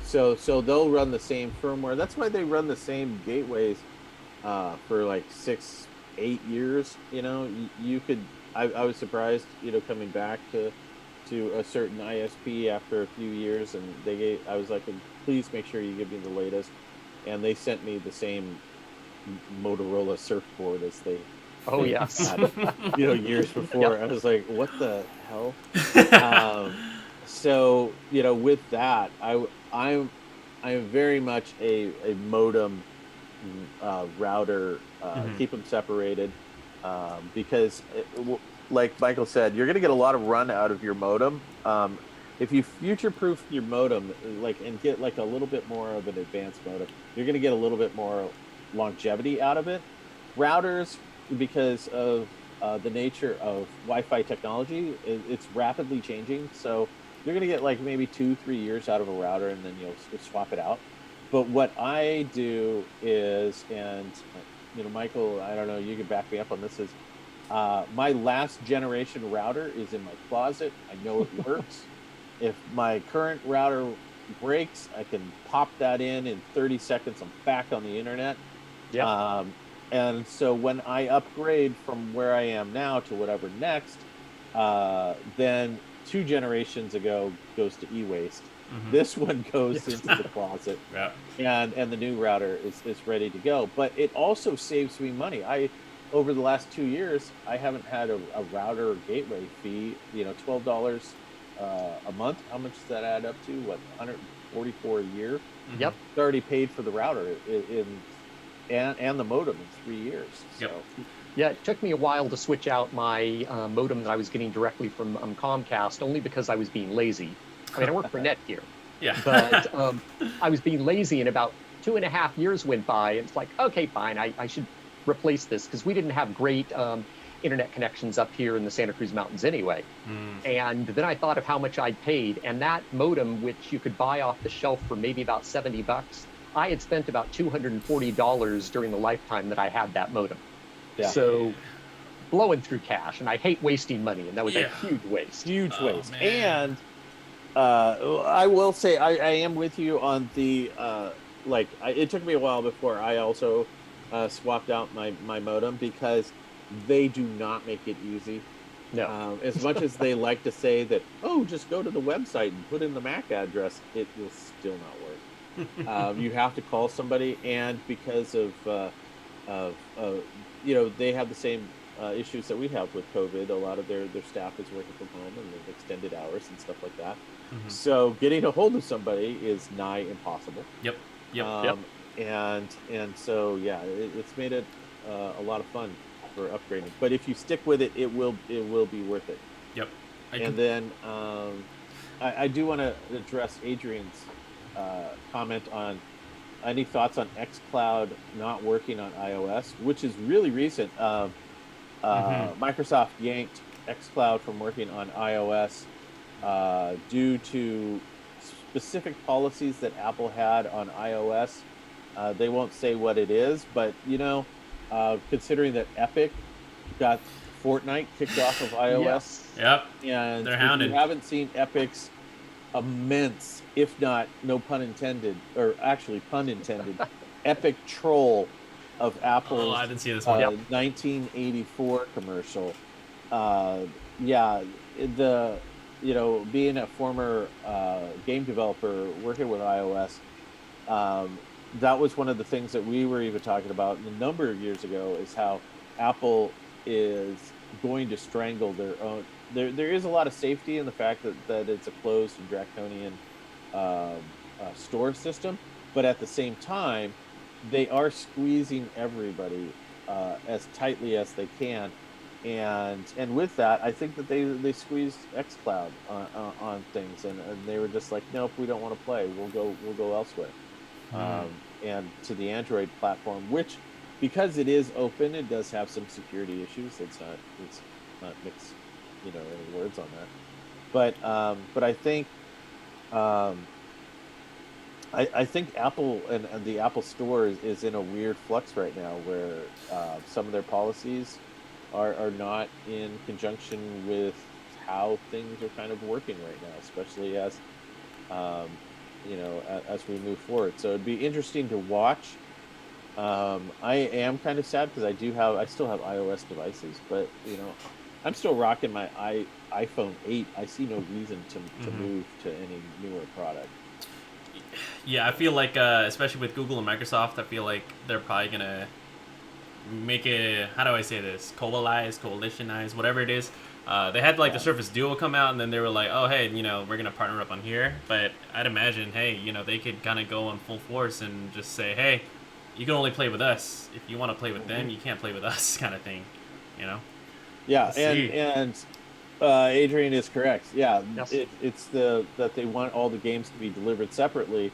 So they'll run the same firmware. That's why they run the same gateways for like 6-8 years. You could. I was surprised, coming back to a certain ISP after a few years, and I was like, please make sure you give me the latest, and they sent me the same Motorola surfboard as they had, years before. I was like, what the hell? So with that, I'm very much a modem router. Keep them separated, because like Michael said, you're going to get a lot of run out of your modem. If you future-proof your modem, and get like a little bit more of an advanced modem, you're going to get a little bit more longevity out of it. Routers, because of the nature of Wi-Fi technology, it's rapidly changing. So you're going to get like maybe 2-3 years out of a router, and then you'll swap it out. But what I do is, and Michael, I don't know, you can back me up on this. Is my last generation router is in my closet. I know it works. If my current router breaks, I can pop that in 30 seconds. I'm back on the internet. Yeah. And so when I upgrade from where I am now to whatever next, then 2 generations ago goes to e-waste. This one goes into the closet, and the new router is ready to go. But it also saves me money. Over the last 2 years, I haven't had a router gateway fee. $12 a month. How much does that add up to? What, 144 a year? Yep. It's already paid for the router and the modem in 3 years. So. Yeah, it took me a while to switch out my modem that I was getting directly from Comcast, only because I was being lazy. I mean, I work for Netgear. Yeah. But I was being lazy, and about 2.5 years went by, and it's like, okay, fine, I should replace this, because we didn't have great internet connections up here in the Santa Cruz Mountains anyway. And then I thought of how much I'd paid, and that modem, which you could buy off the shelf for maybe about $70, I had spent about $240 during the lifetime that I had that modem. Yeah. So blowing through cash, and I hate wasting money, and that was a huge waste. Huge waste. Man. And I will say I am with you on the it took me a while before I also swapped out my modem, because they do not make it easy. No. As much as they like to say that, just go to the website and put in the MAC address, it will still not work. You have to call somebody, and because of they have the same issues that we have with COVID. A lot of their staff is working from home, and they've extended hours and stuff like that. So getting a hold of somebody is nigh impossible. Yep. And so it's made it a lot of fun for upgrading. But if you stick with it, it will be worth it. Yep. Then I do want to address Adrian's comment on any thoughts on xCloud not working on iOS, which is really recent. Microsoft yanked xCloud from working on iOS due to specific policies that Apple had on iOS. They won't say what it is, but considering that Epic got Fortnite kicked off of iOS, and they're if hounded. you haven't seen Epic's immense, if not no pun intended, or actually pun intended, epic troll of Apple's I didn't see this one. 1984 commercial. Being a former game developer working with iOS, that was one of the things that we were even talking about a number of years ago, is how Apple is going to strangle their own. There is a lot of safety in the fact that it's a closed and draconian store system, but at the same time, they are squeezing everybody as tightly as they can, and with that, I think that they squeezed xCloud on things, and they were just like, nope, we don't want to play. We'll go elsewhere, and to the Android platform, which, because it is open, it does have some security issues. It's not mixed, any words on that, but I think. I think Apple and the Apple Store is in a weird flux right now, where some of their policies are not in conjunction with how things are kind of working right now, especially as as we move forward. So it'd be interesting to watch. I am kind of sad because I still have iOS devices, but I'm still rocking my iPhone 8. I see no reason to move to any newer product. Yeah, I feel like, especially with Google and Microsoft, I feel like they're probably going to make it, how do I say this, coalitionize, whatever it is. They had, the Surface Duo come out, and then they were like, oh, hey, we're going to partner up on here. But I'd imagine, hey, they could kind of go on full force and just say, hey, you can only play with us. If you want to play with them, you can't play with us, kind of thing, Yeah, and Adrian is correct. Yeah, yes. It's that they want all the games to be delivered separately,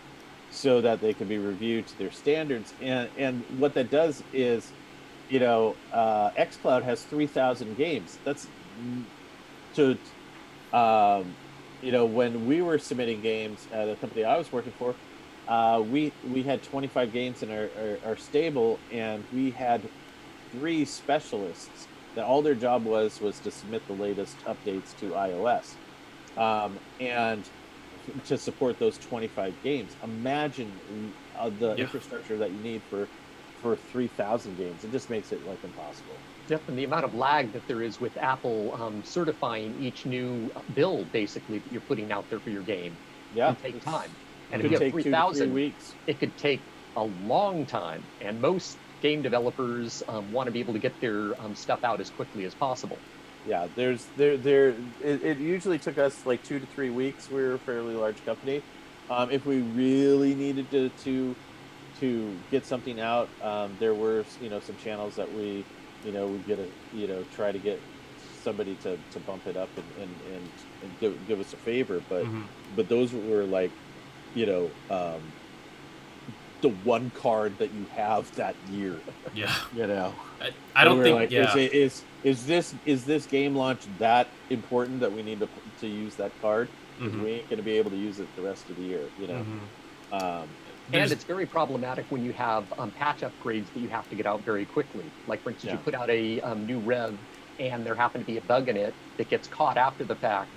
so that they can be reviewed to their standards. And what that does is, xCloud has 3,000 games. That's when we were submitting games at a company I was working for, We had 25 games in our stable, and we had 3 specialists that all their job was to submit the latest updates to iOS, and to support those 25 games. Imagine the infrastructure that you need for 3,000 games. It just makes it like impossible. Yep, and the amount of lag that there is with Apple certifying each new build, basically, that you're putting out there for your game, can take time. And if you have 3,000, weeks. It could take a long time. And most game developers want to be able to get their stuff out as quickly as possible. Yeah, it usually took us like 2 to 3 weeks. We're a fairly large company. If we really needed to get something out, there were some channels that we get try to get somebody to bump it up and give us a favor, but those were like the one card that you have that year. Yeah. I don't think. Like, is this game launch that important that we need to use that card? We ain't going to be able to use it the rest of the year. And it's very problematic when you have patch upgrades that you have to get out very quickly. Like, for instance, you put out a new rev, and there happened to be a bug in it that gets caught after the fact.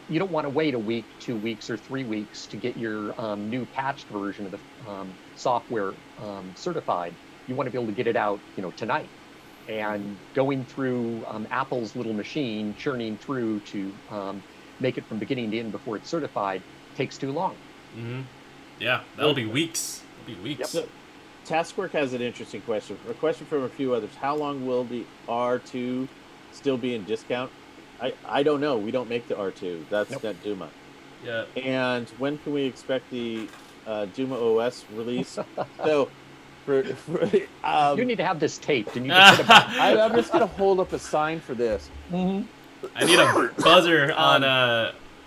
You don't want to wait a week, 2 weeks, or 3 weeks to get your new patched version of the software certified. You want to be able to get it out, tonight. And going through Apple's little machine, churning through to make it from beginning to end before it's certified, takes too long. Yeah, that'll be weeks. Yep. So, Taskwork has an interesting question. A question from a few others. How long will the R2 still be in discount? I don't know. We don't make the R2. That's NetDuma. Yeah. And when can we expect the Duma OS release? So, you need to have this taped, and you can put it back. I'm just going to hold up a sign for this. I need a buzzer on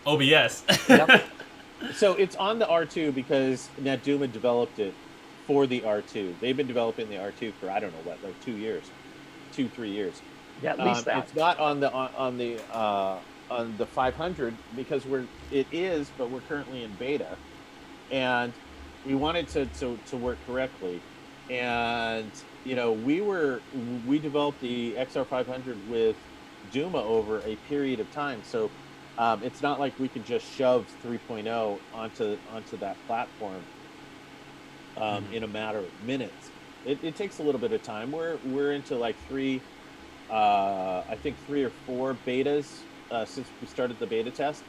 OBS. Yep. So it's on the R2 because NetDuma developed it for the R2. They've been developing the R2 for I don't know what, like 2 years, 2-3 years. Yeah, at least that. It's not on the 500 because but we're currently in beta, and we wanted to work correctly, and we developed the XR500 with Duma over a period of time, so it's not like we can just shove 3.0 onto that platform in a matter of minutes. It takes a little bit of time. We're into like I think 3 or 4 betas since we started the beta test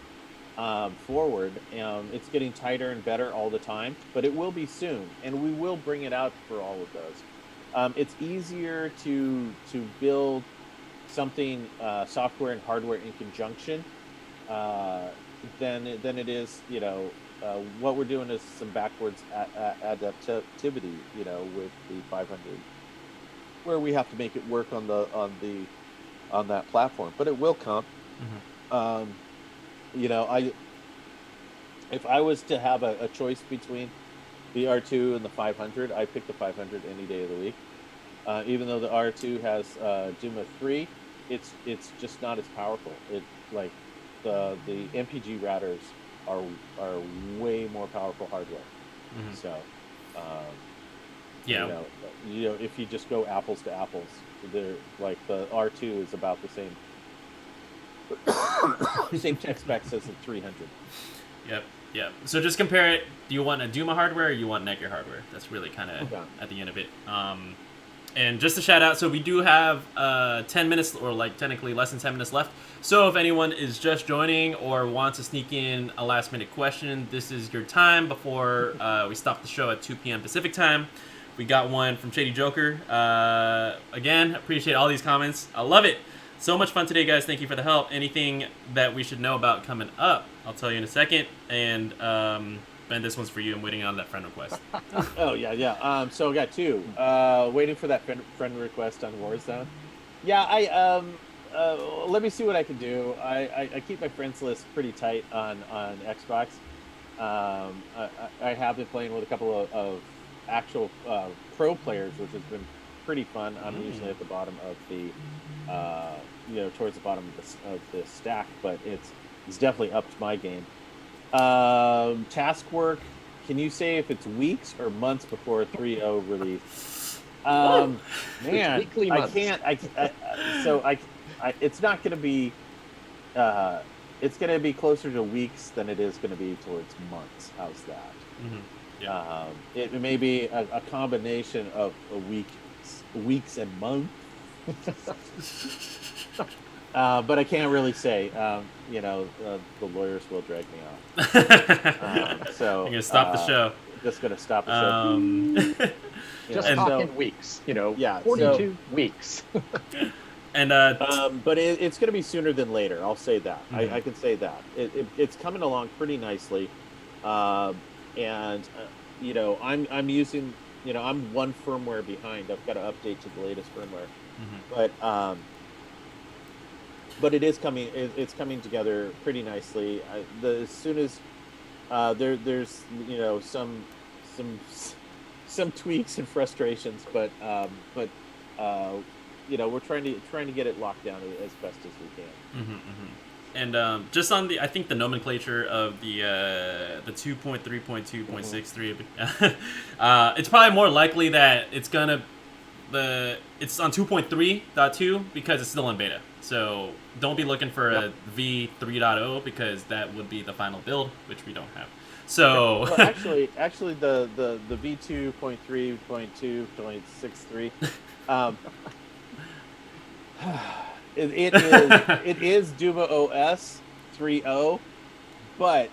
forward. It's getting tighter and better all the time, but it will be soon, and we will bring it out for all of those. It's easier to build something software and hardware in conjunction than it is, what we're doing is some backwards adaptivity, with the 500, where we have to make it work on that platform, but it will come. If I was to have a choice between the R2 and the 500, I pick the 500 any day of the week. Even though the R2 has Duma 3, it's just not as powerful. It like the MPG routers are way more powerful hardware. So if you just go apples to apples, they're like the R2 is about the same tech specs as the 300. Yep. So just compare it. Do you want a Duma hardware or you want Netgear hardware? That's really kind of at the end of it. And just a shout out, so we do have 10 minutes, or like technically less than 10 minutes left. So if anyone is just joining or wants to sneak in a last minute question, this is your time before we stop the show at 2 p.m. Pacific time. We got one from Shady Joker. Again, appreciate all these comments. I love it. So much fun today, guys. Thank you for the help. Anything that we should know about coming up, I'll tell you in a second. And Ben, this one's for you. I'm waiting on that friend request. Oh, yeah. So I got 2. Waiting for that friend request on Warzone. Yeah, let me see what I can do. I keep my friends list pretty tight on Xbox. I have been playing with a couple of actual pro players, which has been pretty fun. I'm usually at the bottom of the, towards the bottom of the stack, but it's definitely upped my game. Task work, Can you say if it's weeks or months before 3.0 release? Woo! Man, weekly I months. can't. It's not going to be. It's going to be closer to weeks than it is going to be towards months. How's that? Yeah. It may be a combination of weeks and months. But I can't really say. The lawyers will drag me off. So You're gonna stop the show. Just gonna stop the show. Just And- talking weeks, Yeah, 42 weeks. And but it's going to be sooner than later. I'll say that. Mhm. I can say that it's coming along pretty nicely, and I'm using. I'm one firmware behind. I've got to update to the latest firmware, but it is coming. It's coming together pretty nicely. As soon as there's some tweaks and frustrations, but we're trying to get it locked down as best as we can. And just on I think the nomenclature of the 2.3.2.63, it's probably more likely that it's on 2.3.2 because it's still in beta. So don't be looking for a v3.0 because that would be the final build, which we don't have. So well, actually, the v2.3.2.63, it is Duma OS 3.0, but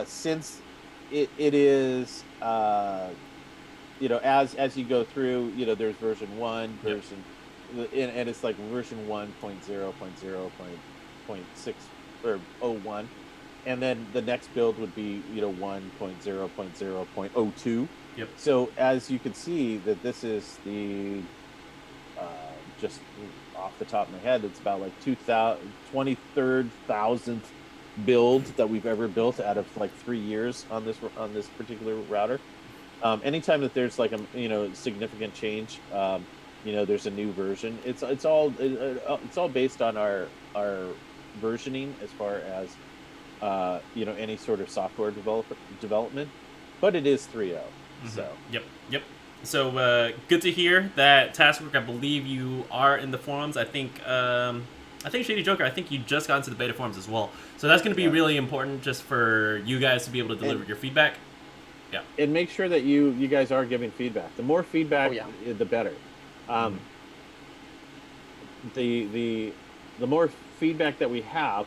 since it is as you go through, there's version 1, version and it's like version 1.0.0.6 or 01. And then the next build would be 1.0.0.02. Yep. So as you can see that this is the just off the top of my head, it's about like 23,000th build that we've ever built out of like 3 years on this particular router. Anytime that there's like a significant change, there's a new version. It's all based on our versioning as far as any sort of software development, but it is 3.0. So Yep. So good to hear that Taskwork. I believe you are in the forums. I think Shady Joker. I think you just got into the beta forums as well. So that's going to be really important just for you guys to be able to deliver your feedback. Yeah. And make sure that you guys are giving feedback. The more feedback, the better. The more feedback that we have,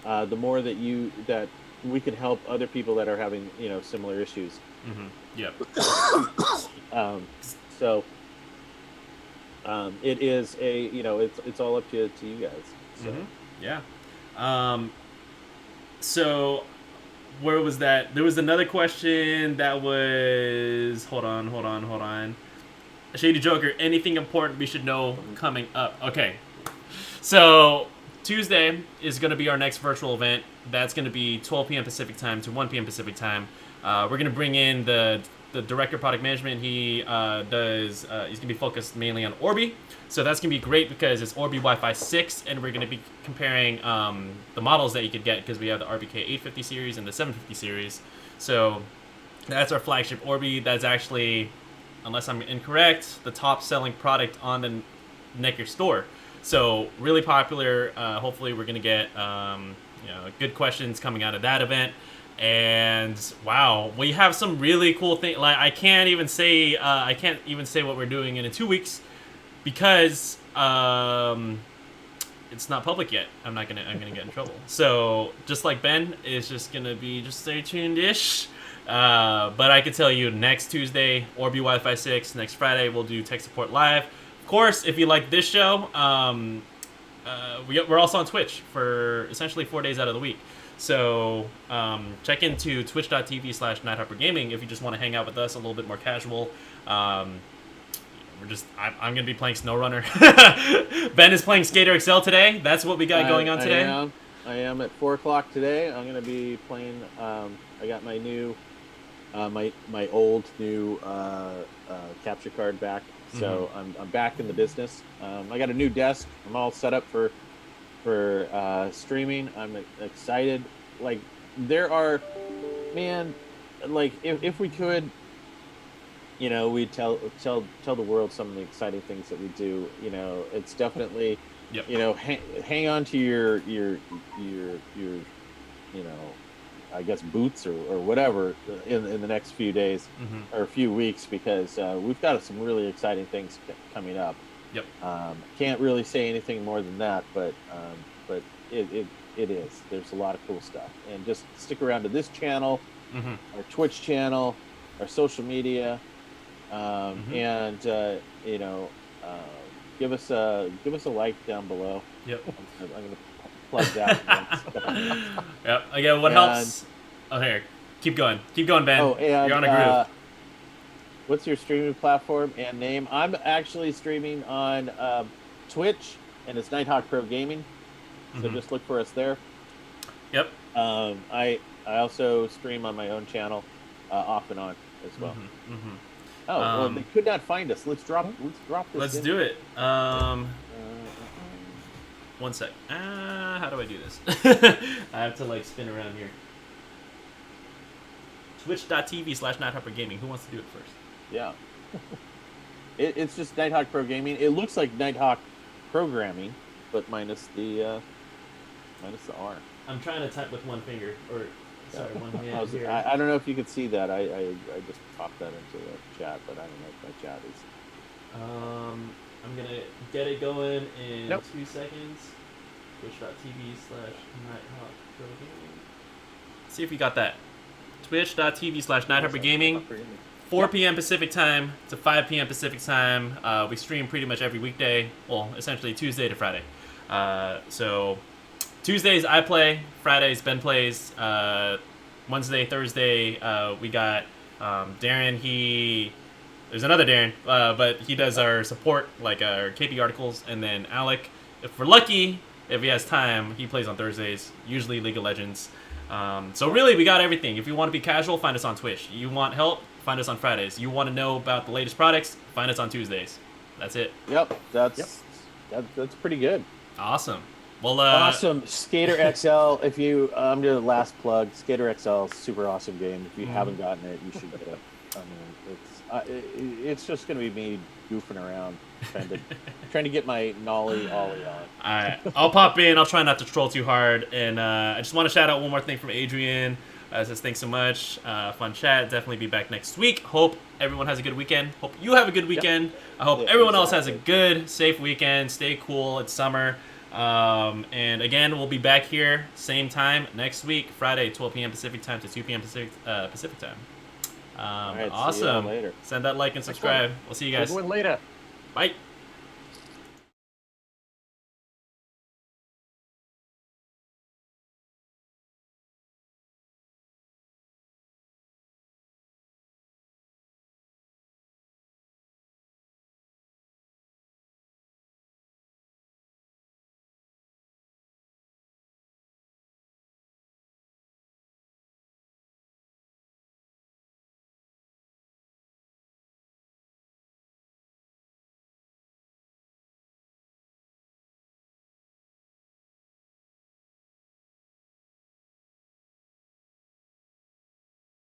the more that we can help other people that are having similar issues. Yep. So it is it's all up to you guys. So. Yeah. So where was that? There was another question that was hold on. Shady Joker, anything important we should know coming up? Okay. So Tuesday is going to be our next virtual event. That's going to be 12 p.m. Pacific time to 1 p.m. Pacific time. We're going to bring in the director of product management. He's going to be focused mainly on Orbi. So that's going to be great because it's Orbi Wi-Fi 6, and we're going to be comparing the models that you could get because we have the RBK 850 series and the 750 series. So that's our flagship Orbi. That's actually, unless I'm incorrect, the top selling product on the Netgear store. So really popular. Hopefully we're going to get good questions coming out of that event. And wow, we have some really cool things. Like I can't even say what we're doing in 2 weeks because it's not public yet. I'm gonna get in trouble. So just like Ben, it's just gonna be just stay tuned-ish. But I can tell you next Tuesday, Orbi Wi-Fi 6. Next Friday, we'll do tech support live. Of course, if you like this show, we're also on Twitch for essentially 4 days out of the week. So check into twitch.tv/NighthopperGaming if you just want to hang out with us a little bit more casual. I'm going to be playing SnowRunner. Ben is playing Skater XL today. That's what we got going on today. I am at 4 o'clock today. I'm going to be playing. I got my new, my old new capture card back. So I'm back in the business. I got a new desk. I'm all set up for streaming. I'm excited. Like there are, man, like if we could, we tell the world some of the exciting things that we do. It's definitely, Yep. hang on to your I guess boots or whatever in the next few days or a few weeks, because we've got some really exciting things coming up. Yep. Can't really say anything more than that, but it is. There's a lot of cool stuff, and just stick around to this channel, our Twitch channel, our social media, and give us a like down below. Yep. I'm gonna plug that. Yep. Again, what helps? Oh, here. Keep going, Ben. Oh, and you're on a groove. What's your streaming platform and name? I'm actually streaming on Twitch, and it's Nighthawk Pro Gaming. So just look for us there. Yep. I also stream on my own channel, off and on as well. Oh, well, they could not find us. Let's drop this. Let's do it. One sec. How do I do this? I have to spin around here. Twitch.tv/NighthawkProGaming. Who wants to do it first? Yeah. It's just Nighthawk Pro Gaming. It looks like Nighthawk Programming, but minus the R. I'm trying to type with one finger, or sorry, one hand here. I don't know if you could see that. I just popped that into the chat, but I don't know if that chat is. I'm gonna get it going in 2 seconds. Twitch.tv/NighthawkProGaming. See if you got that. Twitch.tv/NighthawkProGaming. 4 p.m. Pacific time to 5 p.m. Pacific time. We stream pretty much every weekday. Well, essentially Tuesday to Friday. So Tuesdays I play. Fridays Ben plays. Wednesday, Thursday we got Darren. There's another Darren, but he does our support, like our KP articles. And then Alec, if we're lucky, if he has time, he plays on Thursdays, usually League of Legends. So really, we got everything. If you want to be casual, find us on Twitch. You want help, find us on Fridays. You want to know about the latest products, find us on Tuesdays. That's it. Yep, that's pretty good. Awesome. Well, awesome. Skater XL. If you, I'm doing the last plug. Skater XL, super awesome game. If you haven't gotten it, you should get it. I mean, it's just gonna be me goofing around, trying to get my ollie on. Alright, I'll pop in. I'll try not to troll too hard. And I just want to shout out one more thing from Adrian. Says thanks so much. Fun chat. Definitely be back next week. Hope everyone has a good weekend. Hope you have a good weekend. Yep. I hope everyone else has a good, safe weekend. Stay cool. It's summer. And again, we'll be back here same time next week, Friday, 12 p.m. Pacific time to 2 p.m. Pacific time. All right, awesome. See you later. Send that like and subscribe. We'll see you guys. Later. Bye.